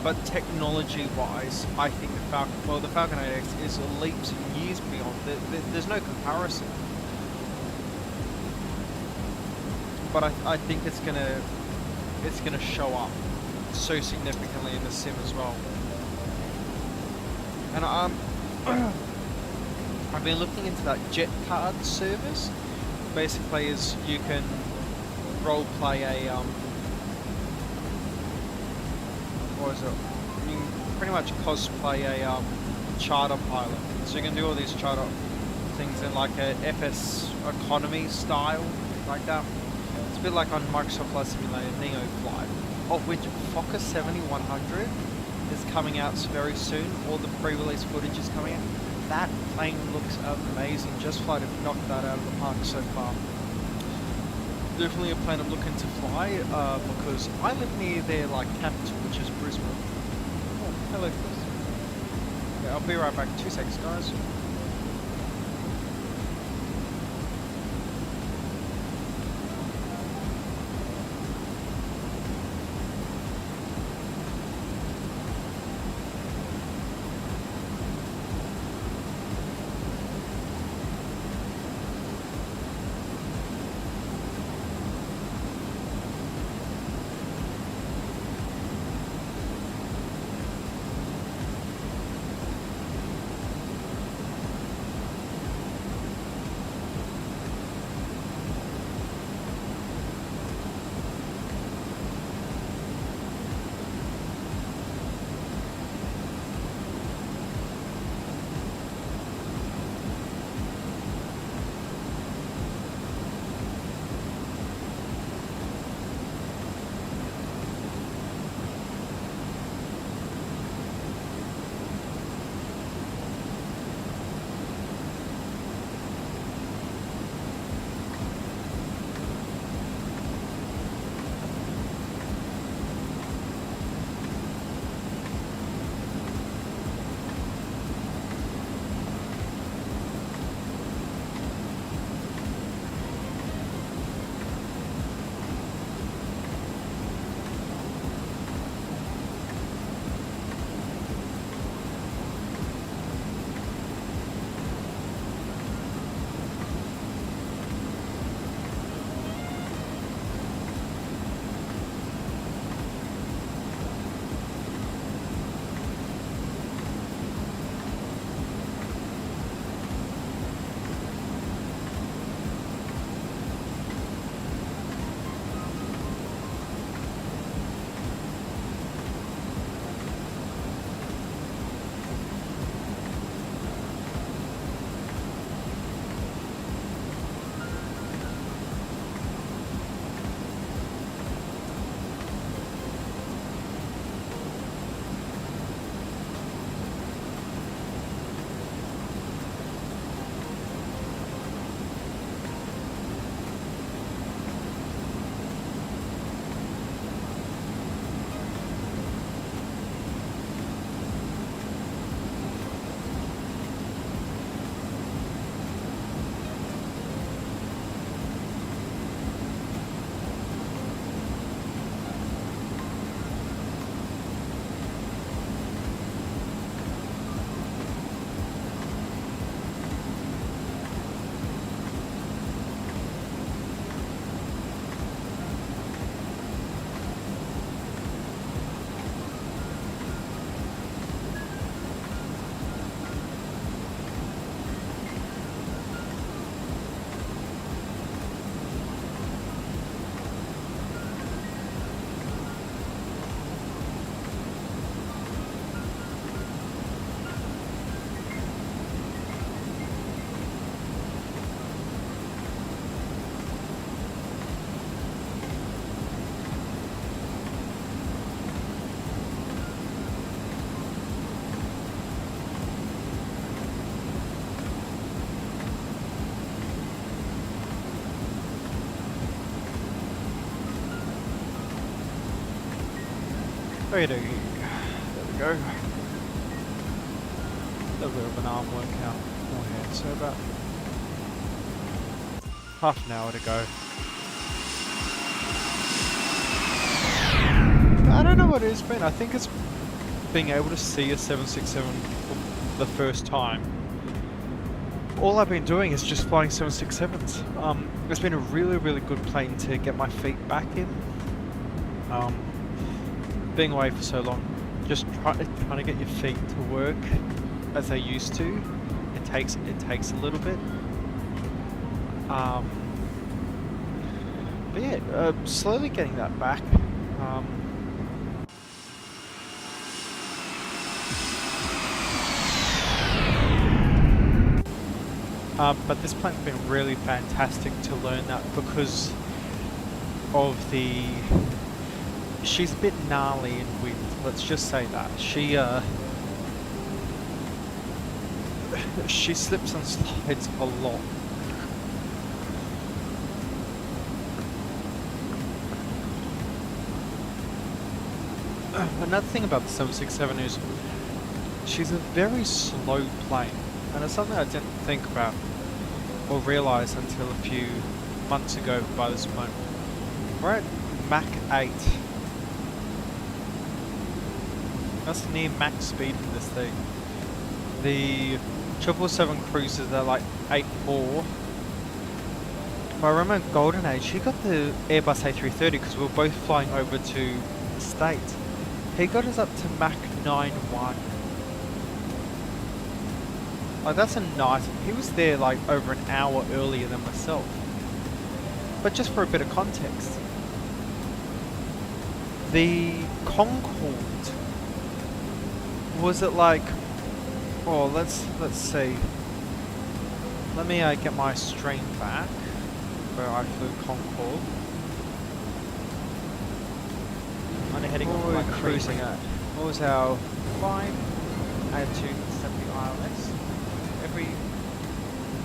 But technology-wise, I think the Falcon, well, the Falcon 8X is leaps and years beyond. There's no comparison. But I think it's gonna show up so significantly in the sim as well. And I've been looking into that jet card service. Basically, is you can role play a what is it? You can pretty much cosplay a charter pilot. So you can do all these charter things in like a FS economy style, like that. It's a bit like on Microsoft Flight Simulator Neo Flight, of which Fokker 7100 is coming out very soon. All the pre-release footage is coming out. That plane looks amazing. Just Flight have knocked that out of the park so far. Definitely a plane I'm looking to fly because I live near their capital, which is Brisbane. Oh, hello, Chris. Okay, I'll be right back. 2 seconds, guys. There we go. A little bit of an arm workout beforehand, so about half an hour to go. I don't know what it has been. I think it's being able to see a 767 for the first time. All I've been doing is just flying 767s. It's been a really, really good plane to get my feet back in. Being away for so long, just trying to get your feet to work as they used to. It takes a little bit. But yeah, slowly getting that back. But this plane's been really fantastic to learn that because of she's a bit gnarly in wind, let's just say that. She slips and slides a lot. Another thing about the 767 is she's a very slow plane, and it's something I didn't think about or realise until a few months ago by this point. We're at Mach 8. That's near max speed for this thing. The 777 cruisers are like 8.4. If I remember Golden Age, he got the Airbus A330 because we were both flying over to the States. He got us up to Mach 9.1. Like, that's a nice... He was there like over an hour earlier than myself. But just for a bit of context, the Concorde was it like... Oh, let's see. Let me get my stream back where I flew Concorde. Only heading what Oh, were we like cruising at? What was our climb? Add to 70 ILS.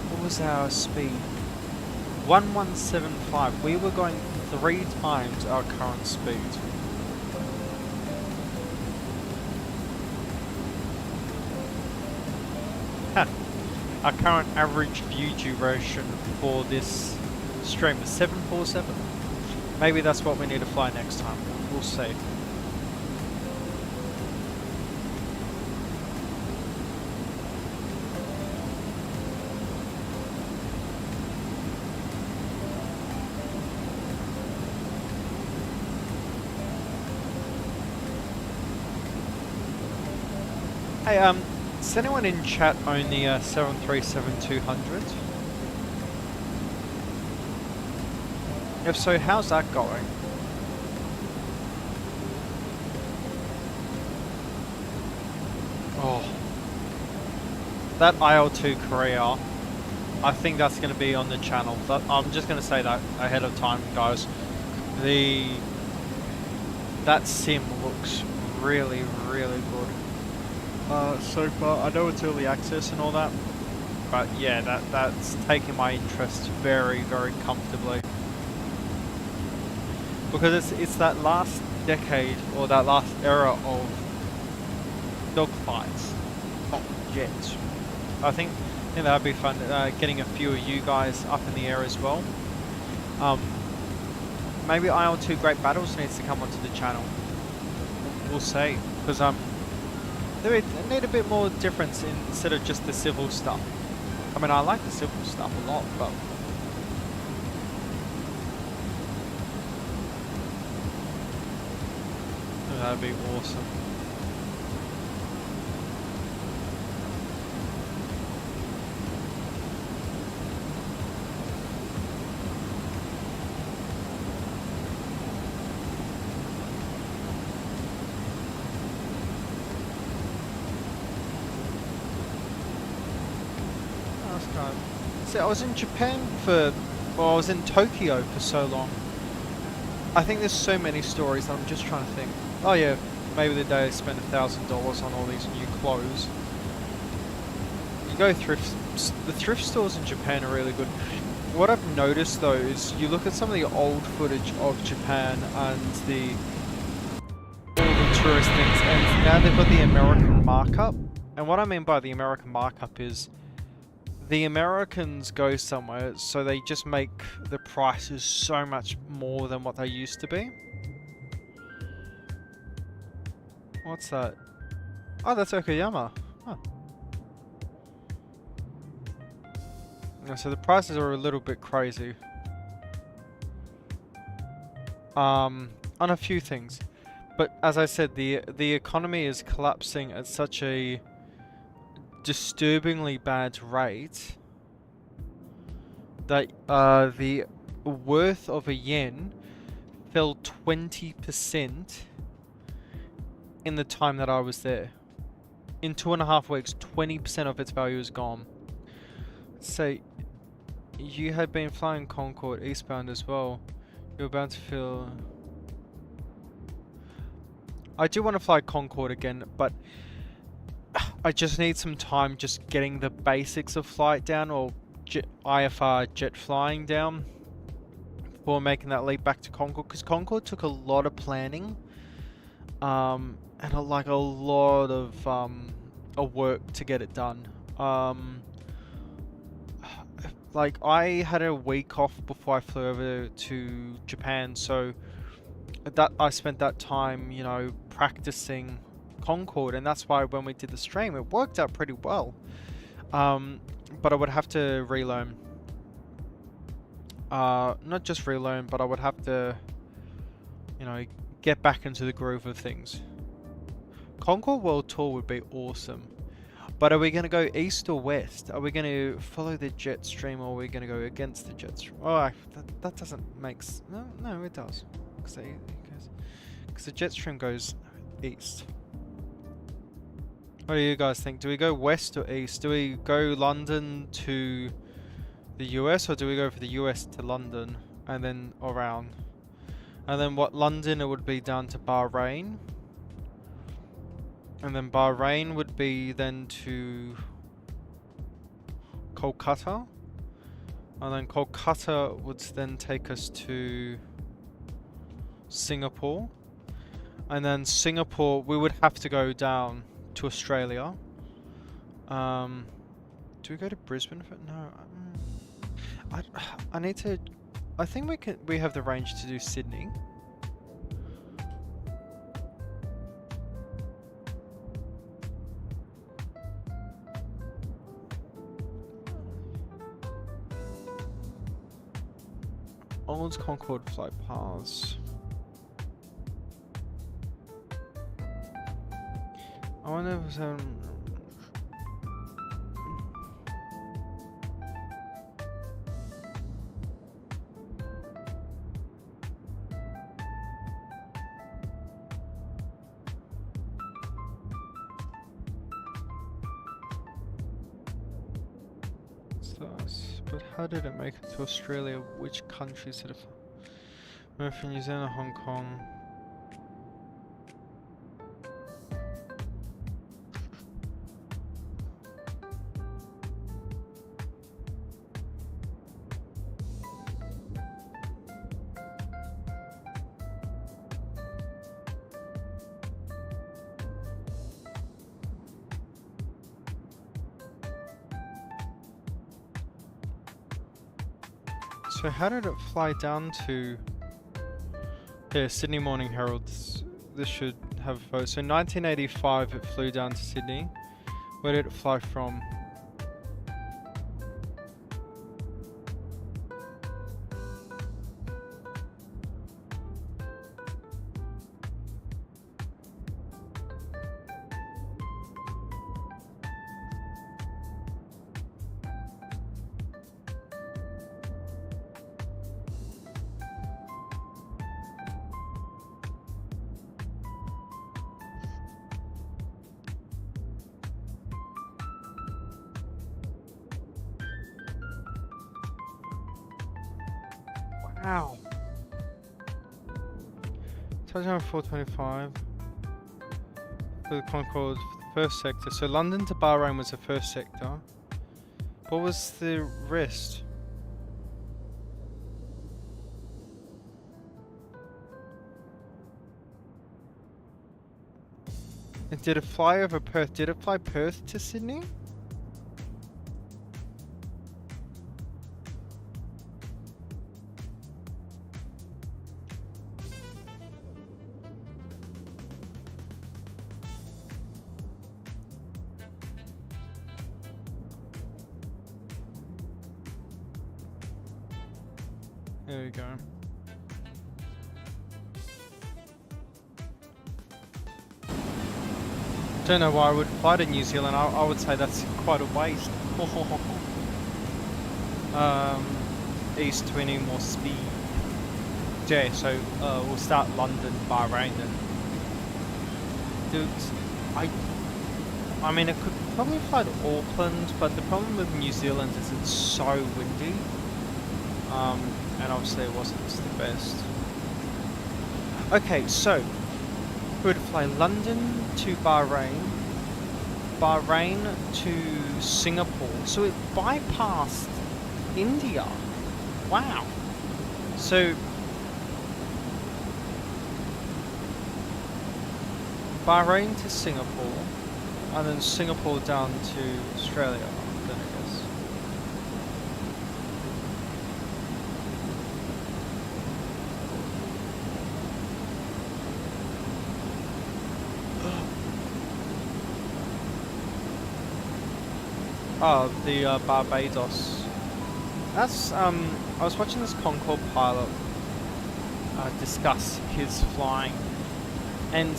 What was our speed? 1175. We were going 3 times our current speed. Our current average view duration for this stream is 747. Maybe that's what we need to fly next time. We'll see. Hey, does anyone in chat own the 737-200? If so, how's that going? Oh. That IL-2 Korea, I think that's going to be on the channel. I'm just going to say that ahead of time, guys. That sim looks really, really good. So far, I know it's early access and all that, but yeah, that's taken my interest very, very comfortably. Because it's that last decade, or that last era of dogfights, not jets. I think that'd be fun, getting a few of you guys up in the air as well. Maybe IL-2 Great Battles needs to come onto the channel. We'll see, because they need a bit more difference instead of just the civil stuff. I mean, I like the civil stuff a lot, but that'd be awesome. See, I was in Japan I was in Tokyo for so long. I think there's so many stories that I'm just trying to think. Oh yeah, maybe the day I spent $1,000 on all these new clothes. You go the thrift stores in Japan are really good. What I've noticed though is you look at some of the old footage of Japan and all the tourist things, and now they've got the American markup. And what I mean by the American markup is the Americans go somewhere, so they just make the prices so much more than what they used to be. What's that? Oh, that's Okayama. Huh. Yeah, so the prices are a little bit crazy. On a few things. But as I said, the economy is collapsing at such a disturbingly bad rate that the worth of a yen fell 20% in the time that I was there. In 2.5 weeks, 20% of its value is gone. So, you had been flying Concorde eastbound as well. You're about to feel... I do want to fly Concorde again, but I just need some time just getting the basics of flight down, or IFR jet flying down, before making that leap back to Concorde, because Concorde took a lot of planning, and a lot of work to get it done. Like, I had a week off before I flew over to Japan, so that I spent that time, you know, practicing Concorde, and that's why when we did the stream, it worked out pretty well. But I would have to relearn. Not just relearn, but I would have to, you know, get back into the groove of things. Concorde World Tour would be awesome. But are we going to go east or west? Are we going to follow the jet stream, or are we going to go against the jet stream? Oh, that doesn't make sense. No, it does. Because the jet stream goes east. What do you guys think? Do we go west or east? Do we go London to the US, or do we go for the US to London and then around? And then what, London, it would be down to Bahrain. And then Bahrain would be then to Kolkata. And then Kolkata would then take us to Singapore. And then Singapore, we would have to go down to Australia. Do we go to Brisbane? No. I need to... I think we have the range to do Sydney. Old Concorde flight paths. I wonder if but how did it make it to Australia? Which countries did it? Went from New Zealand, Hong Kong. So how did it fly down to... Yeah, Sydney Morning Herald. This should have a photo. So 1985 it flew down to Sydney. Where did it fly from? Wow. Touchdown 425 for the Concorde for the first sector. So London to Bahrain was the first sector. What was the rest? Did it fly over Perth? Did it fly Perth to Sydney? There we go. Don't know why I would fly to New Zealand. I would say that's quite a waste. East to any more speed. Yeah, so we'll start London, Bahrain then. Dudes, I mean, it could probably fly to Auckland, but the problem with New Zealand is it's so windy. And obviously it wasn't the best. Okay, so we would fly London to Bahrain, Bahrain to Singapore. So it bypassed India. Wow. So Bahrain to Singapore, and then Singapore down to Australia, then I guess. Oh, the Barbados. That's I was watching this Concorde pilot discuss his flying, and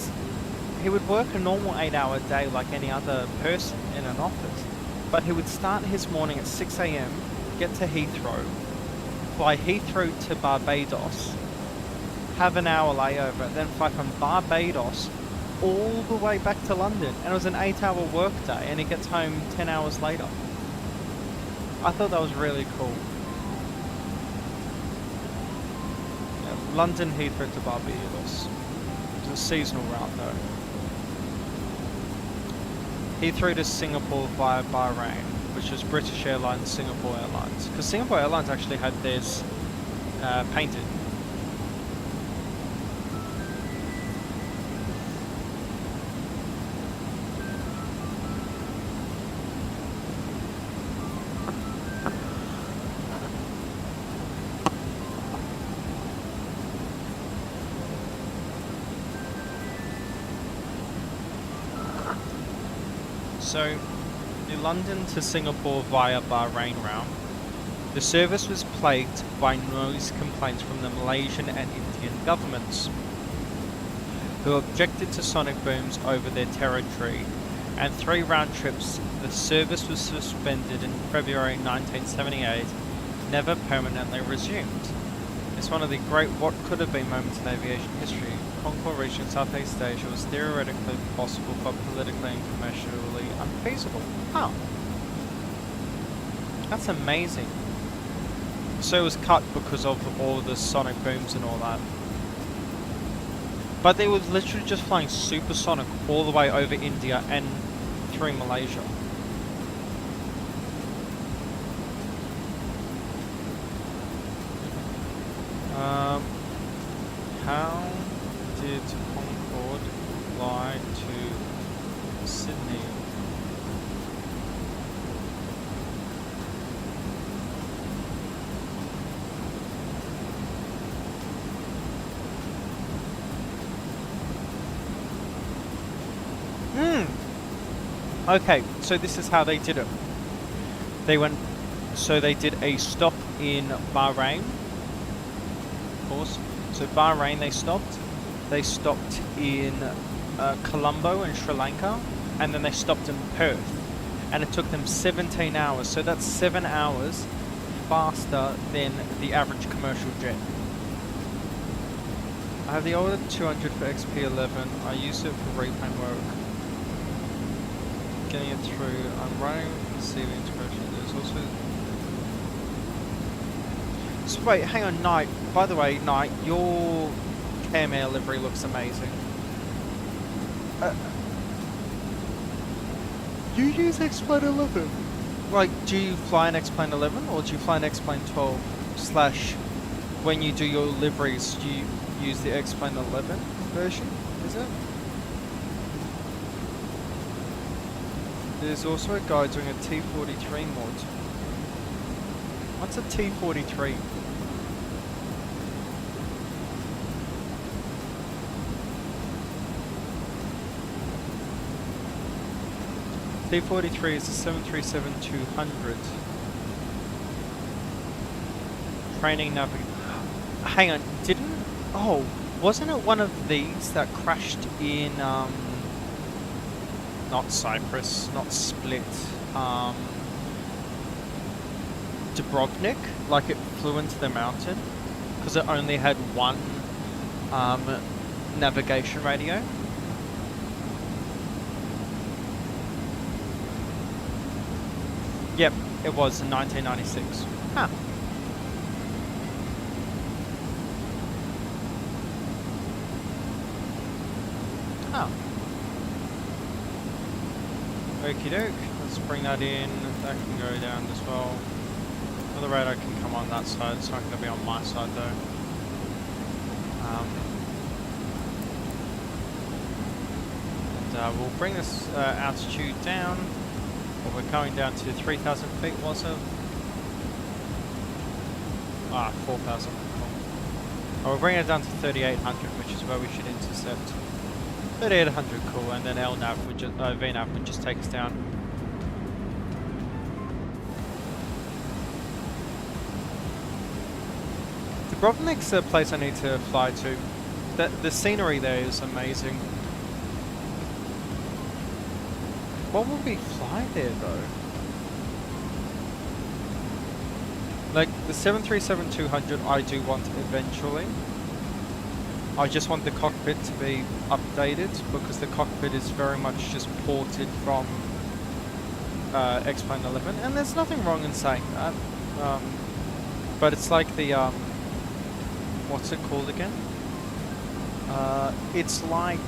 he would work a normal 8-hour day like any other person in an office, but he would start his morning at 6 AM, get to Heathrow, fly Heathrow to Barbados, have an hour layover, then fly from Barbados all the way back to London, and it was an 8-hour work day, and he gets home 10 hours later. I thought that was really cool. Yeah, London Heathrow to Barbados. It was a seasonal route though. Heathrow to Singapore via Bahrain, which is British Airlines, Singapore Airlines. Because Singapore Airlines actually had theirs painted. So, the London to Singapore via Bahrain route, the service was plagued by noise complaints from the Malaysian and Indian governments, who objected to sonic booms over their territory, and 3 round trips. The service was suspended in February 1978, never permanently resumed. It's one of the great what could have been moments in aviation history. Concorde reaching Southeast Asia was theoretically possible, but politically and commercially unfeasible. Huh. That's amazing. So it was cut because of all the sonic booms and all that. But they were literally just flying supersonic all the way over India and through Malaysia. How did Concorde fly to Sydney? Okay, so this is how they did it. They did a stop in Bahrain, of course. So Bahrain they stopped. They stopped in Colombo in Sri Lanka, and then they stopped in Perth. And it took them 17 hours. So that's 7 hours faster than the average commercial jet. I have the older 200 for XP11. I use it for replane work. Getting it through. I'm running receiving integration. There's also. So wait, hang on, Knight. By the way, Knight, your KMAir livery looks amazing. You use X-Plane 11? Like, do you fly an X-Plane 11 or do you fly an X-Plane 12? Slash, when you do your liveries, do you use the X-Plane 11 version? Is it? There's also a guy doing a T43 mod. What's a T43? T43 is a 737-200. Training navigation. Hang on, didn't... Oh, wasn't it one of these that crashed in, not Cyprus, not Split, Dubrovnik? Like it flew into the mountain? Because it only had one, navigation radio? Yep, it was in 1996. Huh. Oh. Okie doke. Let's bring that in. That can go down as well. Well, the radar can come on that side. It's not going to be on my side though. And we'll bring this altitude down. Well, we're going down to 3,000 feet, was it? 4,000. Oh, we'll bring it down to 3,800, which is where we should intercept. 3,800, cool, and then LNAV would just, VNAV would just take us down. Dubrovnik's a place I need to fly to. The scenery there is amazing. What would we fly there though? Like the 737-200 I do want eventually. I just want the cockpit to be updated because the cockpit is very much just ported from X-Plane 11, and there's nothing wrong in saying that. But it's like the what's it called again? It's like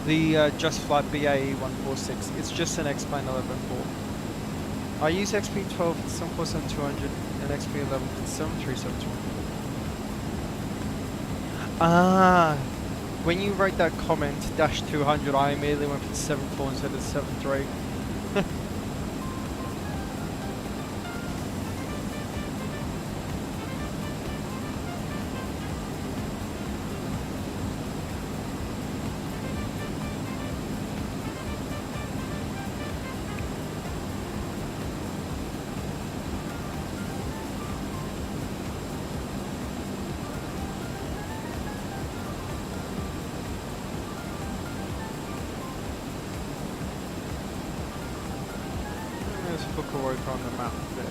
the Just Flight BAE 146. It's just an X-Plane 11 port. I use XP12 for the 747-200 and XP11 for the 737-200. Ah, when you wrote that comment, -200, I immediately went for the 74 instead of the 73. Fukuoka on the map there.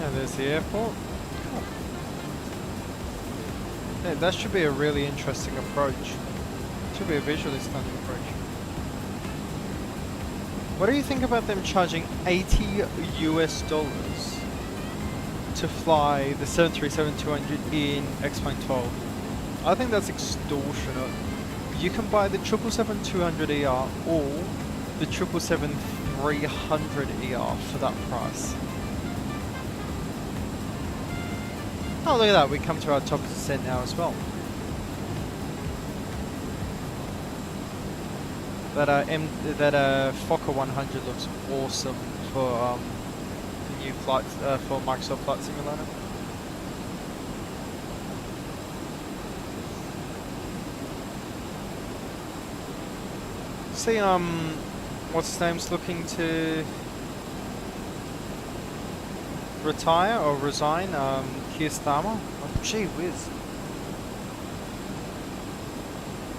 Yeah, there's the airport. Cool. Yeah, that should be a really interesting approach. Should be a visually stunning approach. What do you think about them charging $80 US to fly the 737-200 in X-Plane 12? I think that's extortionate. You can buy the 777-200ER or the 777-300ER for that price. Oh, look at that, we come to our top descent now as well. That Fokker 100 looks awesome for the new flight for Microsoft Flight Simulator. See, what's his name's looking to retire or resign? Keir Starmer. Oh, gee whiz.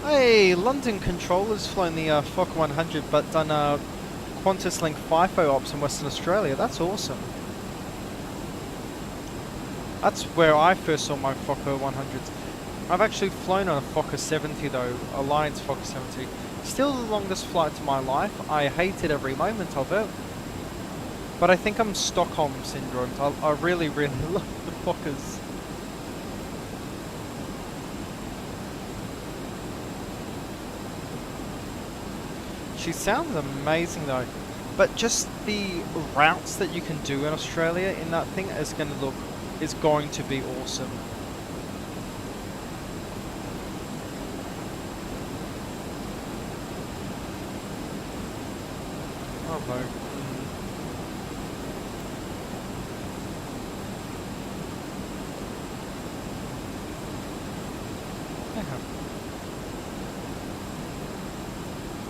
Hey, London Control has flown the Fokker 100 but done Qantas Link FIFO ops in Western Australia. That's awesome. That's where I first saw my Fokker 100s. I've actually flown on a Fokker 70 though, Alliance Fokker 70. Still the longest flight of my life. I hated every moment of it. But I think I'm Stockholm syndromed. I really, really love the Fokkers. She sounds amazing though. But just the routes that you can do in Australia in that thing is going to be awesome. Oh no.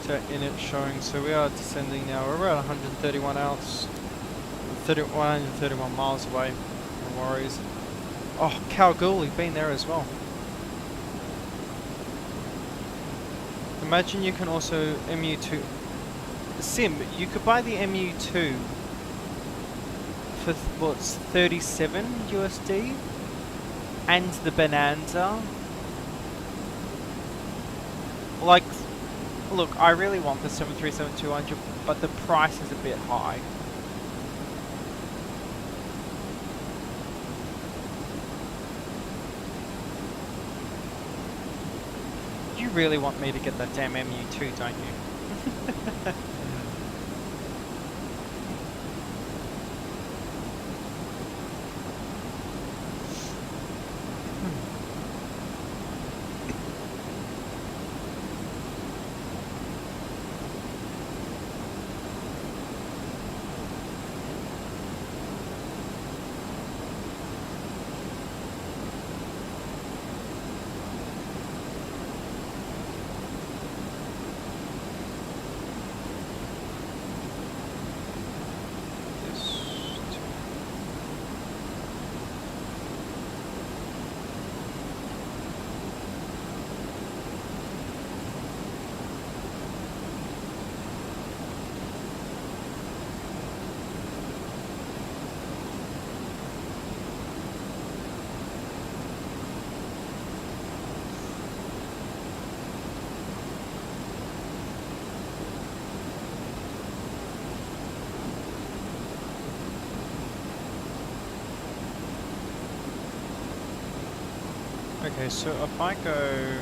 So in it showing, so we are descending now. We're around 131 hours, 131 miles away. No worries. Oh, Kalgoorlie, been there as well. Imagine you can also MU2 Sim. You could buy the MU2 for what's 37 USD, and the Bonanza. Like, look, I really want the 737-200, but the price is a bit high. You really want me to get that damn MU2, don't you? Okay, so if I go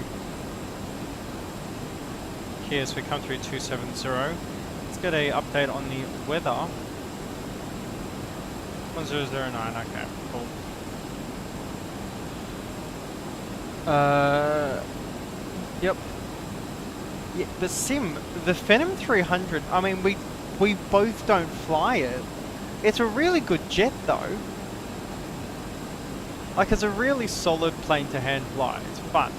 here, so we come through 270, let's get a update on the weather. 1009, okay, cool. Yep. Yeah, the Sim, the Phenom 300, I mean, we both don't fly it. It's a really good jet though. Like, it's a really solid plane to hand fly. It's fun.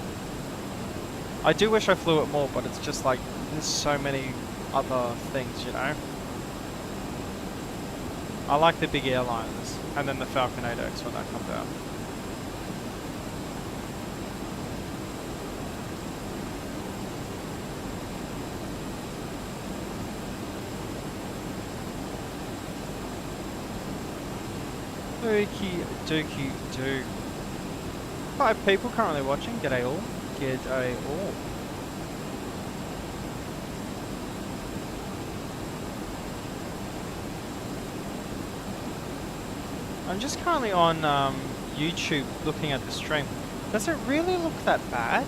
I do wish I flew it more, but it's just like, there's so many other things, you know? I like the big airliners, and then the Falcon 8X when that comes out. Okie dokie do. 5 people currently watching. G'day all. G'day all. I'm just currently on YouTube looking at the stream. Does it really look that bad?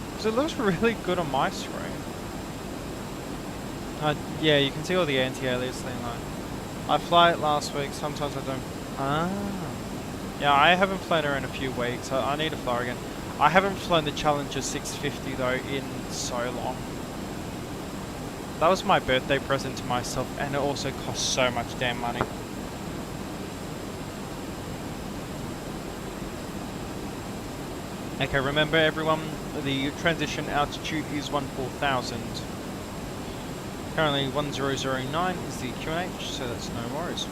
Because it looks really good on my screen. Yeah, you can see all the anti-alias thing line. I fly it last week, sometimes I don't. Ah. Yeah, I haven't flown her in a few weeks. I need to fly her again. I haven't flown the Challenger 650 though in so long. That was my birthday present to myself, and it also cost so much damn money. Okay, remember everyone, the transition altitude is 14,000. Currently 1009 is the QNH, so that's no worries.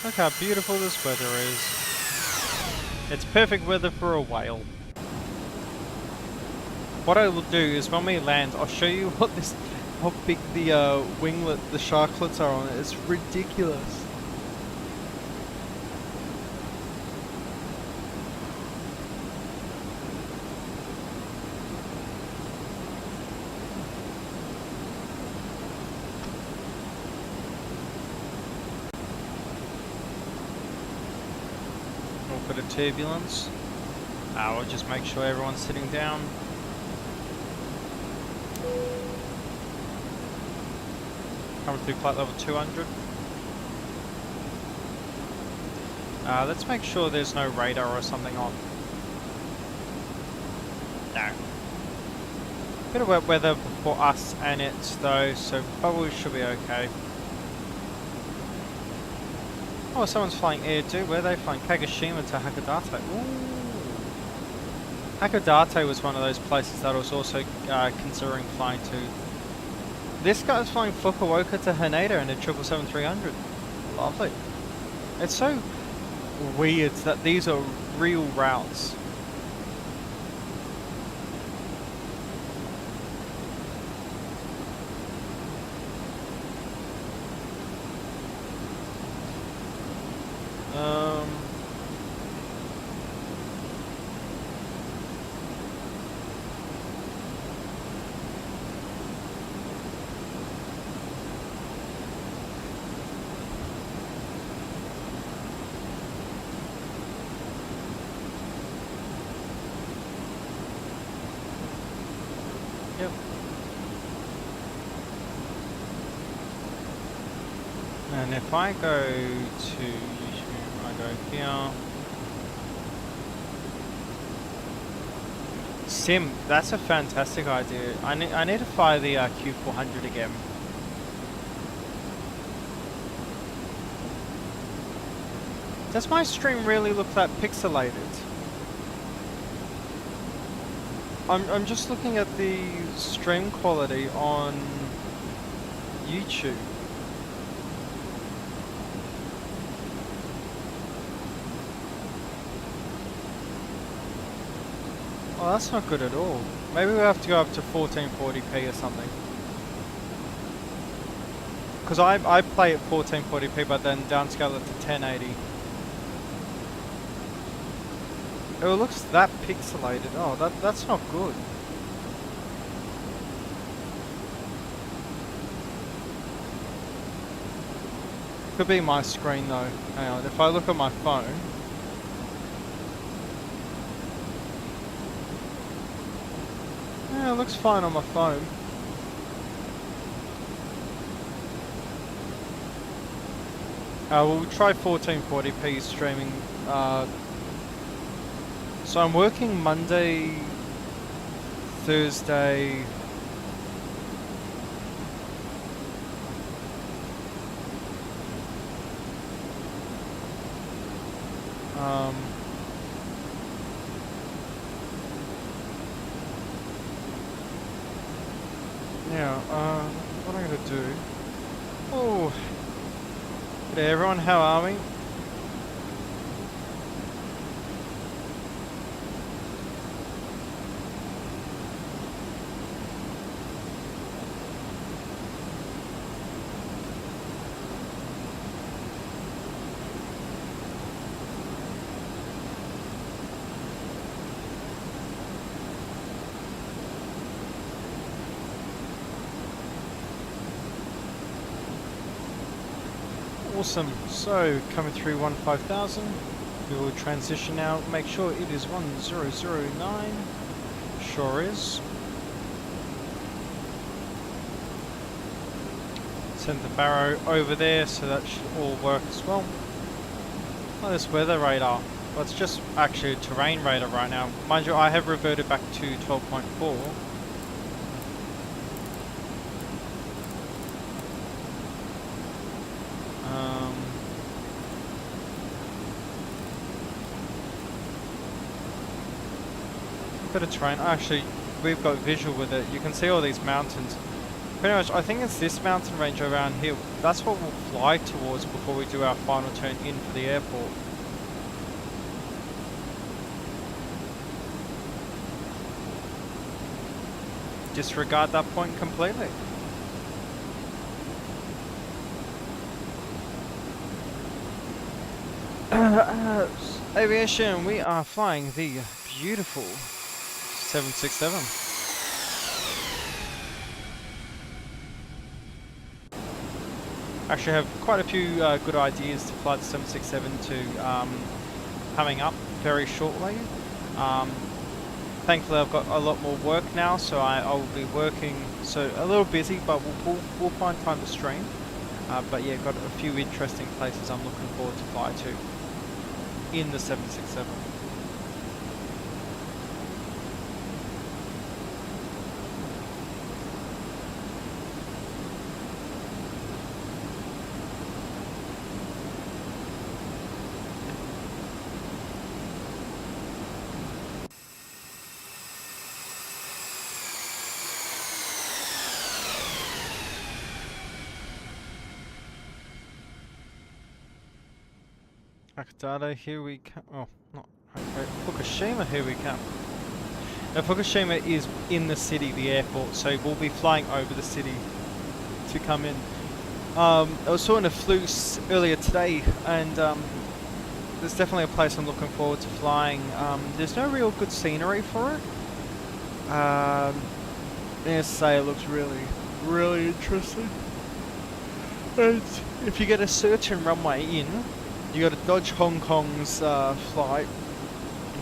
Look how beautiful this weather is. It's perfect weather for a whale. what I will do is when we land, I'll show you how big the winglet, the sharklets are on it. It's ridiculous. Bit of turbulence. We'll just make sure everyone's sitting down. Coming through flight level 200. Let's make sure there's no radar or something on. No. Bit of wet weather for us and it though, so probably should be okay. Oh, someone's flying air too. Where are they flying? Kagoshima to Hakodate. Ooh. Hakodate was one of those places that I was also considering flying to. This guy's flying Fukuoka to Haneda in a 777-300. Lovely. It's so weird that these are real routes. Yep. And if I go to YouTube, I go here. Sim, that's a fantastic idea. I need to fire the Q400 again. Does my stream really look that pixelated? I'm just looking at the stream quality on YouTube. Oh, that's not good at all. Maybe we'll have to go up to 1440p or something. Because I play at 1440p but then downscale it to 1080. It looks that pixelated. Oh, that's not good. Could be my screen though. Hang on, if I look at my phone. Yeah, it looks fine on my phone. We'll try 1440p streaming. So I'm working Monday, Thursday, what am I gonna do? Oh, g'day everyone, how are we? Awesome, so coming through 15,000, we will transition now, make sure it is 1009, sure is. Send the barrow over there so that should all work as well. Oh, this weather radar, well it's just actually a terrain radar right now. Mind you, I have reverted back to 12.4. Bit of terrain. Actually, we've got visual with it. You can see all these mountains. Pretty much, I think it's this mountain range around here. That's what we'll fly towards before we do our final turn in for the airport. disregard that point completely. Aviation, we are flying the beautiful 767. Actually have quite a few good ideas to fly the 767 to coming up very shortly. Thankfully I've got a lot more work now, so I will be working, so a little busy, but we'll find time to stream. But yeah, got a few interesting places I'm looking forward to fly to in the 767. Akdata, here we come. Oh, not okay. Fukushima, here we come. Now, Fukushima is in the city, the airport, so we'll be flying over the city to come in. I was talking to Flus earlier today, and there's definitely a place I'm looking forward to flying. There's no real good scenery for it. I have to say, it looks really, really interesting. And if you get a certain runway in, you got to dodge Hong Kong's flight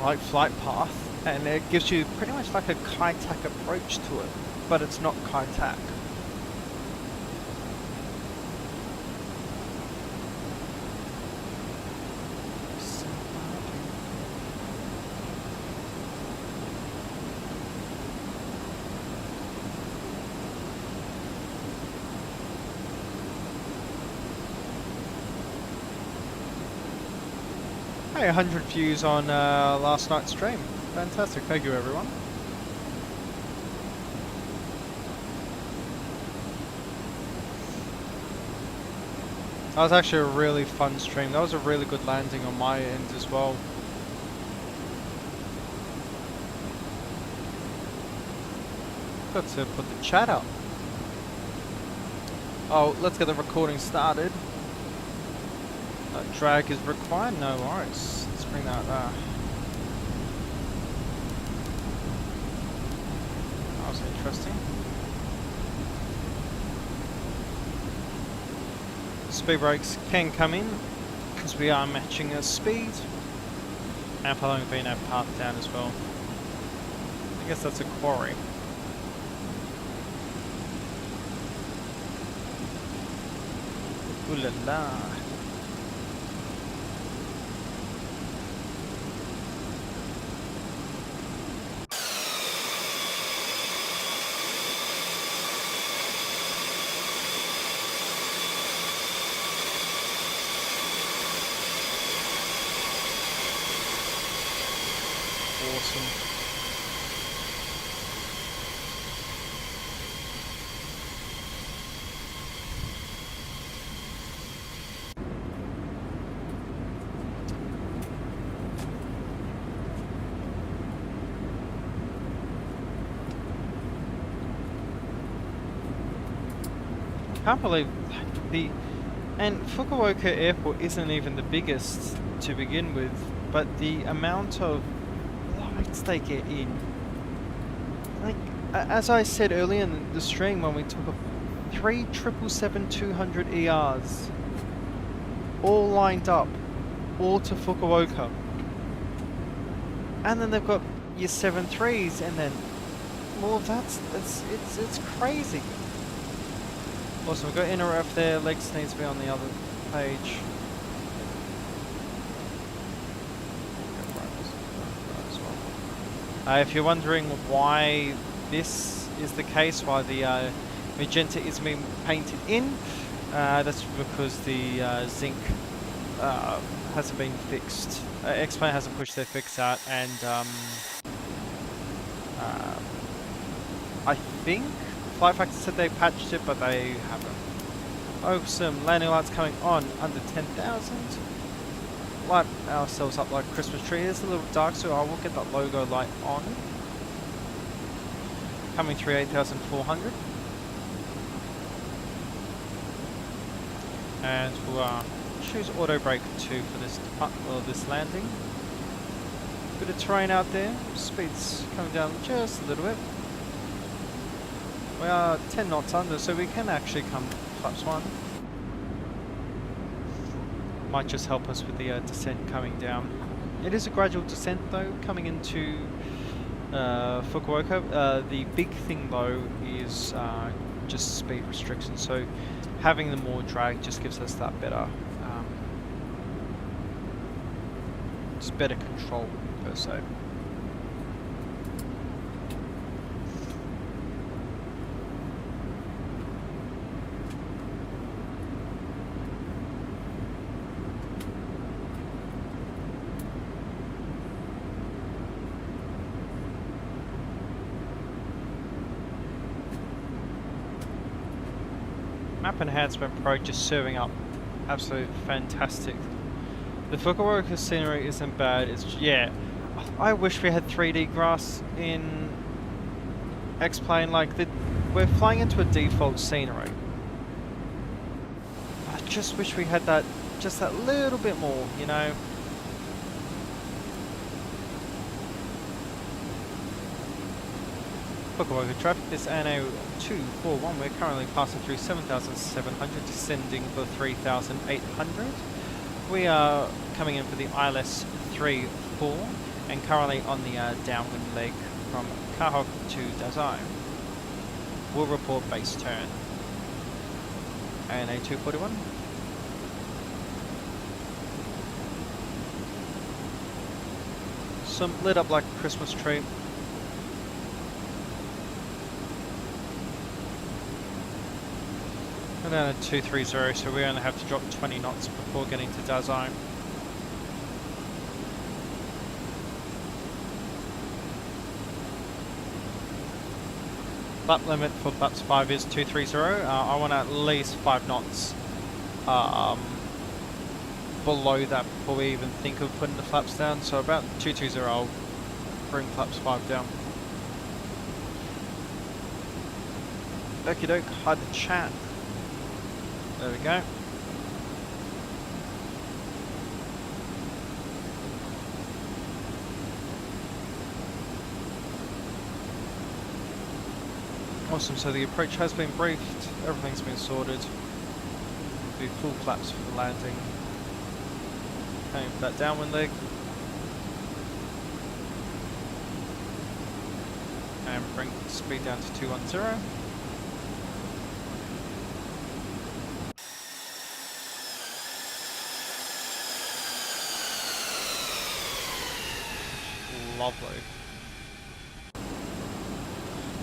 path, and it gives you pretty much like a Kai-Tak approach to it, but it's not Kai-Tak. Hey, 100 views on last night's stream. Fantastic, thank you everyone. That was actually a really fun stream. That was a really good landing on my end as well. Got to put the chat up. Oh, let's get the recording started. Drag is required, no worries. Let's bring that that was interesting. Speed brakes can come in because we are matching a speed, and following VNAV path down as well. I guess that's a quarry. Ooh la la. Awesome. Can't believe and Fukuoka airport isn't even the biggest to begin with, but the amount of lights they get in, like as I said earlier in the stream when we took 3 777-200 ERs all lined up, all to Fukuoka, and then they've got your 73s, and then well, it's crazy. Awesome, we've got inner ref there, legs needs to be on the other page. If you're wondering why this is the case, why the magenta is being painted in, that's because the zinc hasn't been fixed. X-Plane hasn't pushed their fix out, and I think Flight Factor said they patched it, but they haven't. Awesome, landing lights coming on under 10,000. Light ourselves up like a Christmas tree. It's a little dark, so I will get that logo light on. coming through 8,400. And we'll choose auto brake 2 for this this landing. Bit of terrain out there, speed's coming down just a little bit. We are 10 knots under, so we can actually come flaps 1. Might just help us with the descent coming down. It is a gradual descent though, coming into Fukuoka. The big thing though is just speed restrictions, so having the more drag just gives us that better, just better control per se. Map Enhancement Pro just serving up absolutely fantastic. The Fukuoka scenery isn't bad, it's, yeah, I wish we had 3D grass in X-Plane. Like, we're flying into a default scenery. I just wish we had that, just that little bit more, you know. Fukuoka traffic, this RJTT-RJFF, we're currently passing through 7,700, descending for 3,800. We are coming in for the ILS 3-4 and currently on the downwind leg from Kahok to Dazai. We'll report base turn. ANA 241. Some lit up like a Christmas tree. We're down at 230, so we only have to drop 20 knots before getting to Dazai. Flap limit for flaps 5 is 230. I want at least 5 knots below that before we even think of putting the flaps down. So about 220, I'll bring flaps 5 down. Okie doke, hide the chat. There we go. Awesome, so the approach has been briefed, everything's been sorted. Do full flaps for the landing. Okay, for that downwind leg. And bring speed down to 210. Lovely.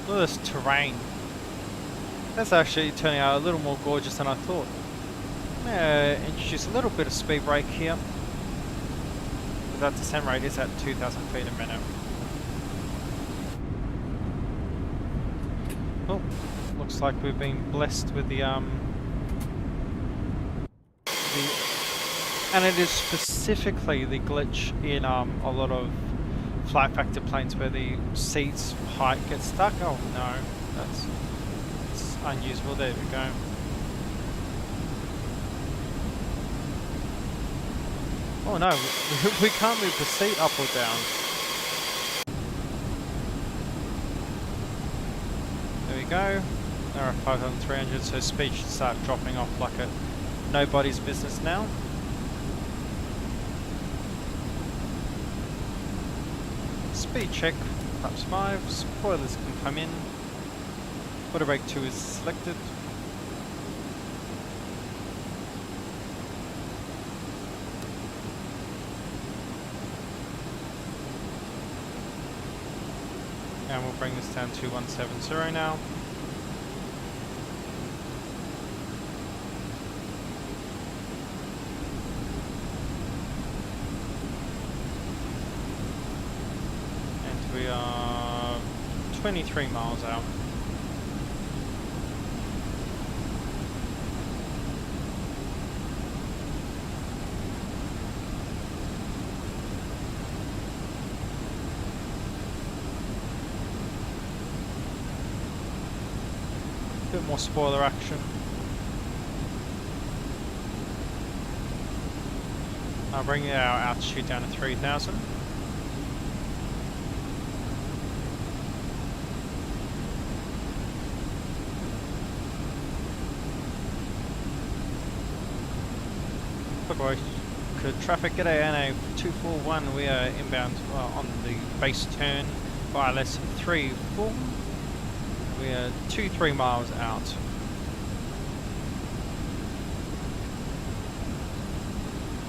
Look at this terrain. That's actually turning out a little more gorgeous than I thought. Introduce a little bit of speed brake here. That descent rate is at 2,000 feet a minute. Oh, looks like we've been blessed with the and it is specifically the glitch in a lot of flight factor planes where the seats height gets stuck. Oh no, that's unusable. There we go. Oh no, we can't move the seat up or down. There we go. There are 5,300, so speed should start dropping off like a nobody's business now. Speed check, flaps 5, spoilers can come in. Auto brake 2 is selected. And we'll bring this down to 170 now. We are 23 miles out. more spoiler action. I'll bring our altitude down to 3,000. Fukuoka traffic, g'day NA 241, we are inbound on the base turn by less 34. We are 2-3 miles out.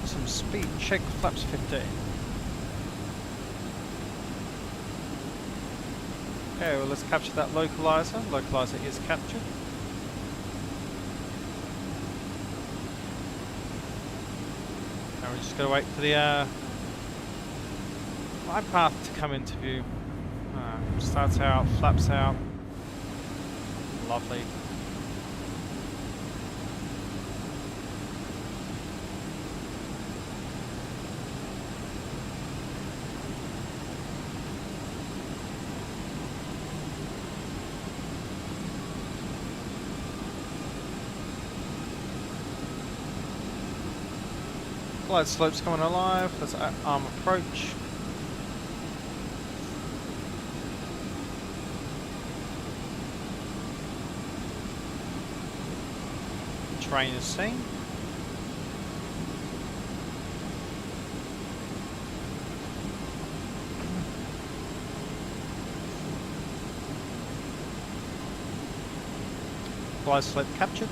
Some speed check, flaps 15. Okay, well let's capture that localizer. Localizer is captured. Now we're just gotta wait for the glide path to come into view. Starts out, flaps out. Lovely. Glide slope's coming alive. Let's arm approach. Terrain is seen. Glide slope captured.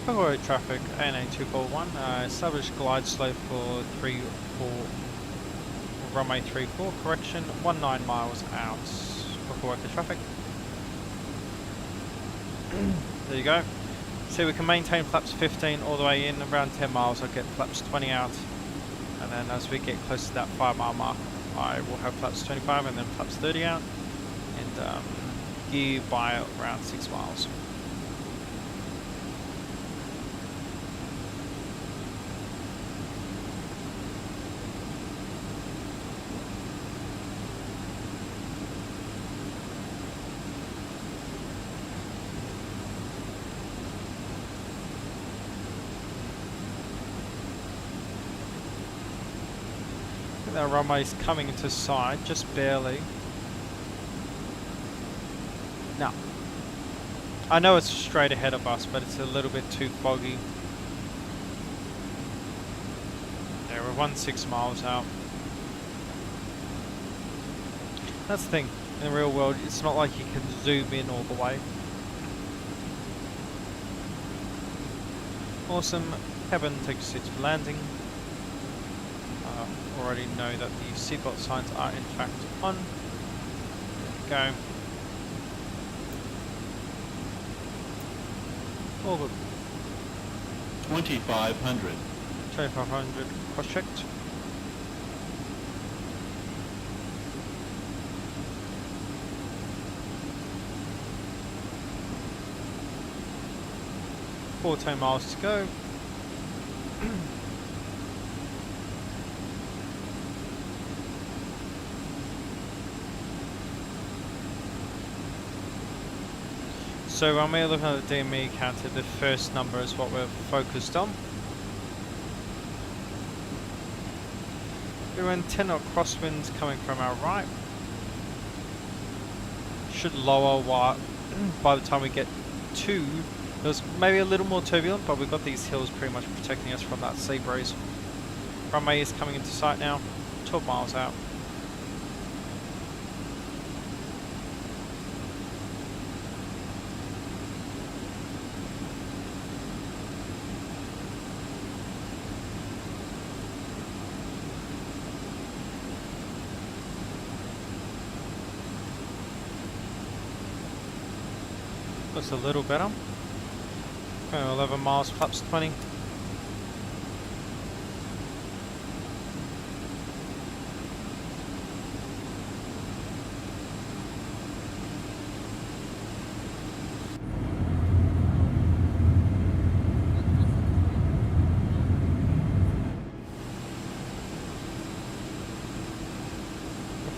Fukuoka traffic, ANA 241, established glide slope for 34, runway 34, correction, 19 miles out. Fukuoka traffic. There you go. So we can maintain flaps 15 all the way in, around 10 miles I'll get flaps 20 out, and then as we get close to that 5 mile mark I will have flaps 25 and then flaps 30 out, and gear by around 6 miles. Our runway's coming into sight, just barely. No. I know it's straight ahead of us, but it's a little bit too foggy. Yeah, we're 16 miles out. That's the thing, in the real world, it's not like you can zoom in all the way. Awesome. Cabin, take your seats for landing. Already know that the seatbelt signs are in fact on. There we go. All good. 2500. 2500, cross checked. $14 miles to go. So when we're looking at the DME counter, the first number is what we're focused on. We're in 10 knot crosswinds coming from our right. Should lower by the time we get to. It was maybe a little more turbulent, but we've got these hills pretty much protecting us from that sea breeze. Runway is coming into sight now, 12 miles out. Looks a little better. 11 miles, flaps 20. I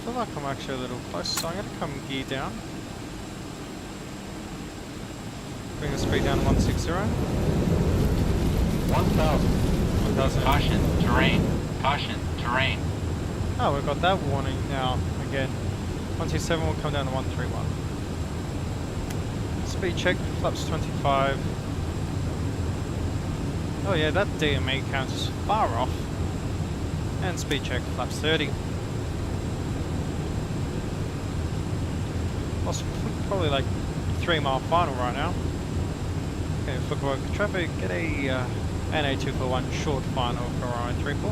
feel like I'm actually a little close, so I'm going to come gear down. Bring the speed down to 160. 1,000. 1,000. Caution, terrain. Caution, terrain. Oh, we've got that warning now again. 127 will come down to 131. Speed check, flaps 25. Oh yeah, that DME count is far off. And speed check, flaps 30. Also, probably like 3 mile final right now. Okay, Fukuoka traffic, get a NA241 short final for our 34.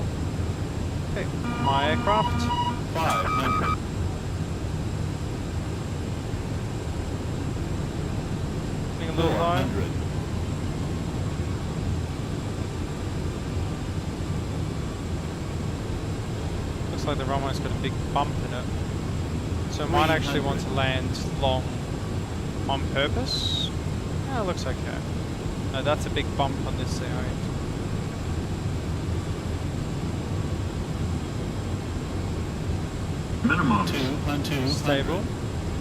Okay, my aircraft. 500. Getting a little low. 400. Looks like the runway's got a big bump in it. So I might actually want to land long on purpose. Yeah, it looks okay. No, that's a big bump on this scenery. Minimum 212. Stable.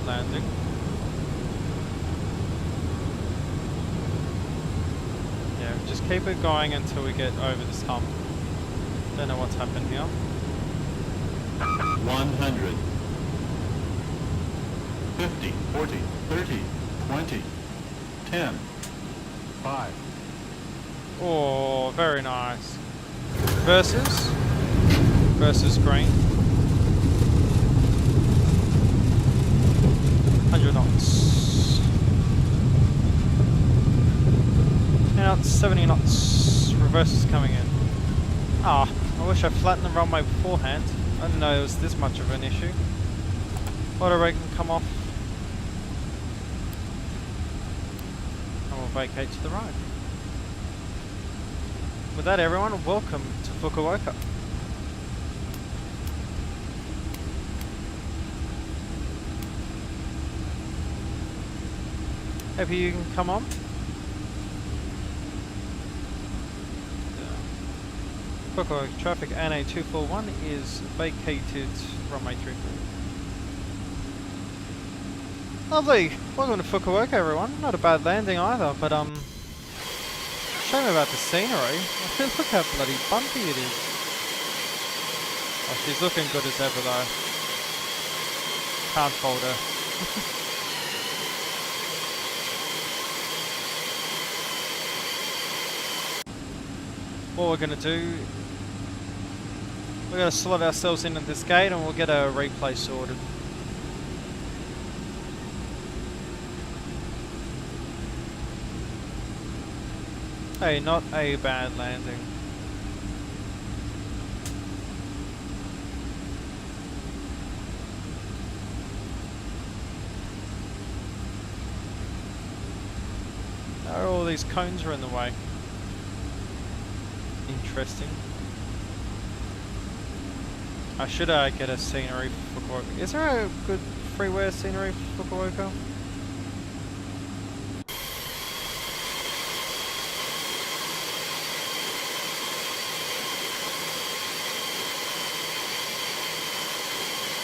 Landing. Yeah, just keep it going until we get over this hump. Don't know what's happened here. 100. 50, 40, 30, 20, 10, 5. Oh, very nice. Versus green. 100 knots. 10 knots, 70 knots. Reverse is coming in. Ah, I wish I flattened the runway beforehand. I didn't know it was this much of an issue. Auto brake can come off. And we'll vacate to the right. With that, everyone, welcome to Fukuoka. Happy you can come on. Fukuoka traffic NA241 is vacated runway 34. Lovely! Welcome to Fukuoka, everyone. Not a bad landing either, but shame about the scenery. Look how bloody bumpy it is. Oh, she's looking good as ever though. Can't fault her. What we're going to do, we're going to slot ourselves into this gate and we'll get a replay sorted. Hey, not a bad landing. Oh, all these cones are in the way. Interesting. I should get a scenery for Fukuoka. Is there a good freeware scenery for Fukuoka?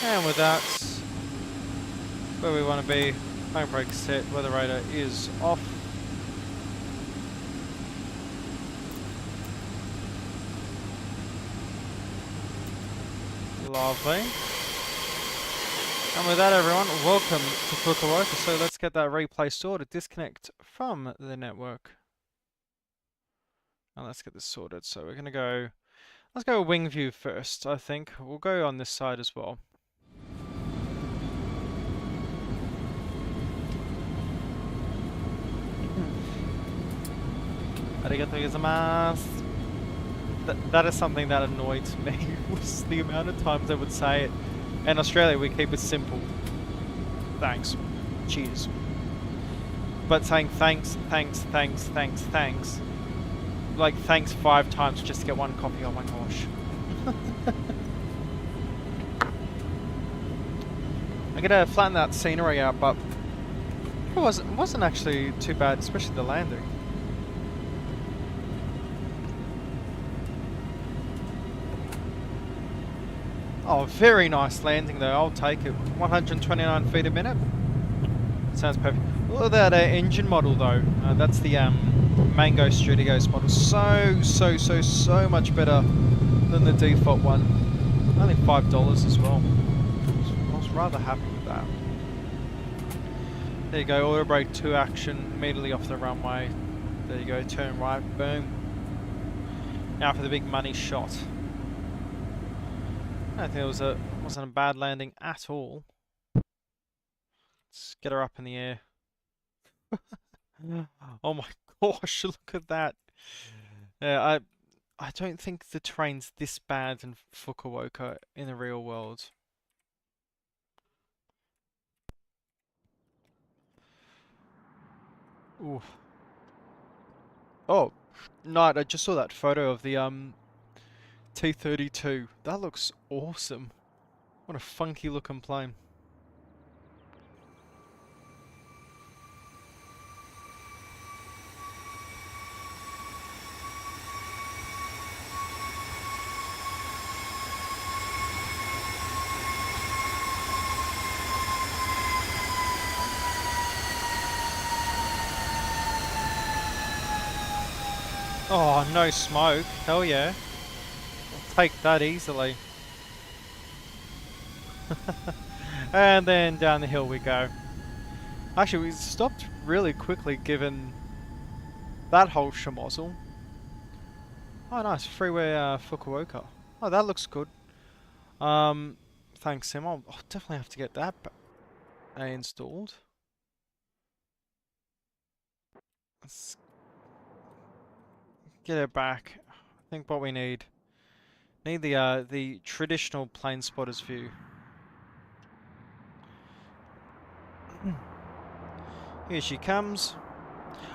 And with that, where we want to be, home brake set, weather radar is off. Lovely. And with that, everyone, welcome to Fukuoka. So let's get that replay sorted. Disconnect from the network. And let's get this sorted. So we're going to go, let's go wing view first, I think. We'll go on this side as well. Arigatou gozaimasu. That is something that annoyed me, was the amount of times I would say it. In Australia, we keep it simple. Thanks. Cheers. But saying thanks, thanks, thanks, thanks, thanks. Like thanks 5 times just to get 1 copy, oh my gosh. I'm gonna flatten that scenery out, but it wasn't actually too bad, especially the landing. Oh, very nice landing though, I'll take it. 129 feet a minute. Sounds perfect. Look at that engine model though. That's the Mango Studios model. So much better than the default one. Only $5 as well. I was rather happy with that. There you go, auto brake 2 action immediately off the runway. There you go, turn right, boom. Now for the big money shot. I don't think it wasn't a bad landing at all. Let's get her up in the air. Oh my gosh, look at that. Yeah, I don't think the terrain's this bad in Fukuoka in the real world. Ooh. Oh, Knight, I just saw that photo of the T-32. That looks awesome. What a funky looking plane. Oh, no smoke. Hell yeah. I'll take that easily. And then down the hill we go. Actually, we stopped really quickly given that whole schmozzle. Oh, nice. Freeway Fukuoka. Oh, that looks good. Thanks, Sim. I'll definitely have to get that installed. Let's get it back. I think what we need the traditional plane spotter's view. Here she comes.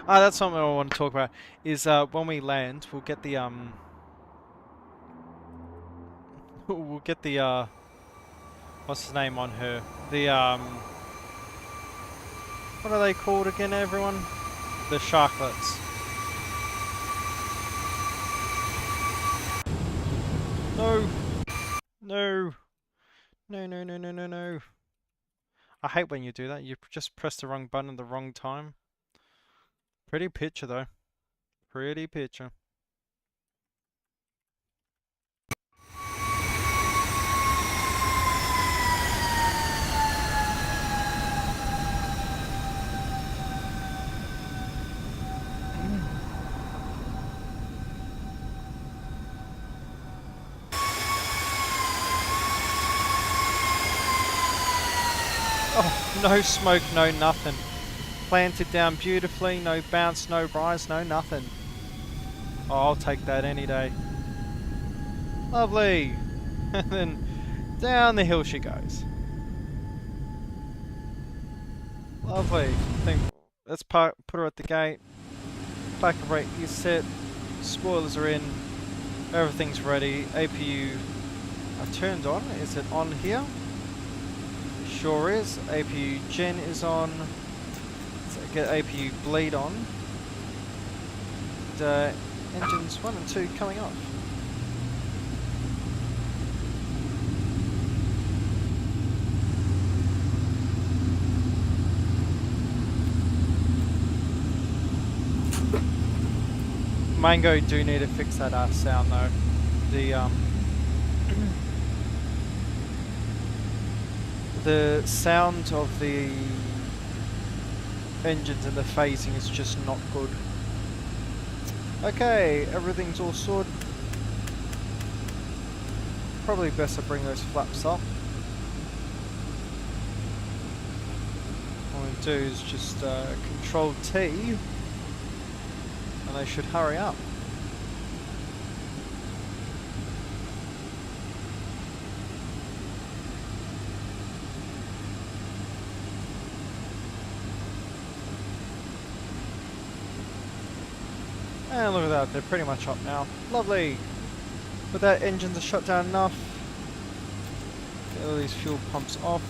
Ah, that's something I want to talk about. Is when we land, we'll get the we'll get the what's his name on her? The what are they called again, everyone? The sharklets. No. No. No, no, no, no, no, no. I hate when you do that. You just press the wrong button at the wrong time. Pretty picture though. Pretty picture. Oh, no smoke, no nothing. Planted down beautifully, no bounce, no rise, no nothing. Oh, I'll take that any day. Lovely. And then down the hill she goes. Lovely. Let's put her at the gate. Back and brake is set. Spoilers are in. Everything's ready. APU are turned on. Is it on here? Sure is. APU gen is on. Let's get APU bleed on. And, engines 1 and 2 coming off. Mango do need to fix that sound though. The sound of the engines and the phasing is just not good. Okay, everything's all sorted. Probably best to bring those flaps up. All we do is just Control T and they should hurry up. And look at that, they're pretty much up now. Lovely! With that, engines are shut down enough. Get all these fuel pumps off.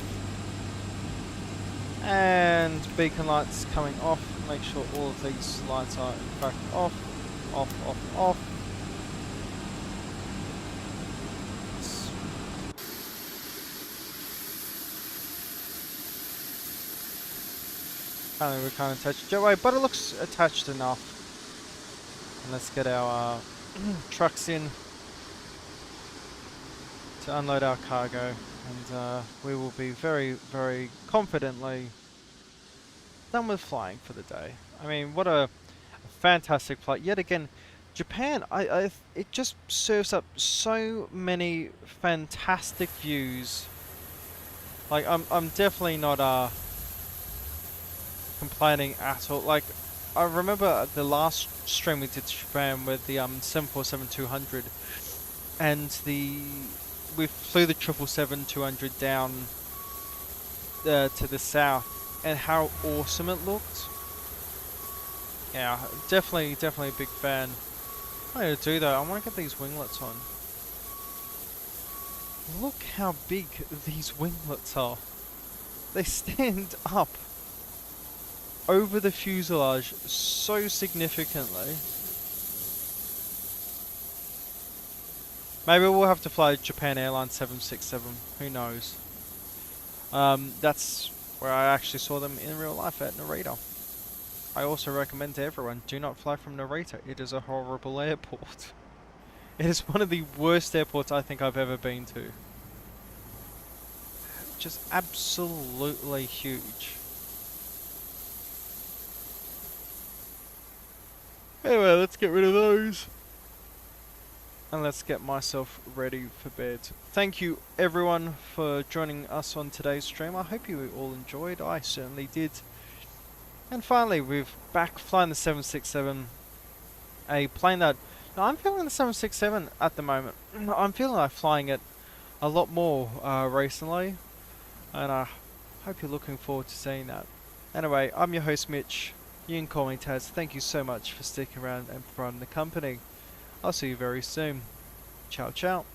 And beacon lights coming off. Make sure all of these lights are in fact off. Off, off, off. Apparently we can't attach it jetway, but it looks attached enough. And let's get our trucks in to unload our cargo, and we will be very, very confidently done with flying for the day. I mean, what a fantastic flight. Yet again, Japan, it just serves up so many fantastic views. Like, I'm definitely not complaining at all. Like, I remember the last stream we did to Japan with the 747-200, and we flew the 777-200 down to the south, and how awesome it looked. Yeah, definitely a big fan. What I gotta do though, I want to get these winglets on. Look how big these winglets are. They stand up over the fuselage so significantly. Maybe we'll have to fly Japan Airlines 767, who knows. That's where I actually saw them in real life at Narita. I also recommend to everyone, do not fly from Narita. It is a horrible airport. It is one of the worst airports I think I've ever been to. Just absolutely huge. Anyway, let's get rid of those. And let's get myself ready for bed. Thank you everyone for joining us on today's stream. I hope you all enjoyed. I certainly did. And finally, we're back flying the 767. A plane that... Now, I'm feeling the 767 at the moment. I'm feeling like flying it a lot more recently. And I hope you're looking forward to seeing that. Anyway, I'm your host Mitch. You can call me Taz. Thank you so much for sticking around and providing the company. I'll see you very soon. Ciao, ciao.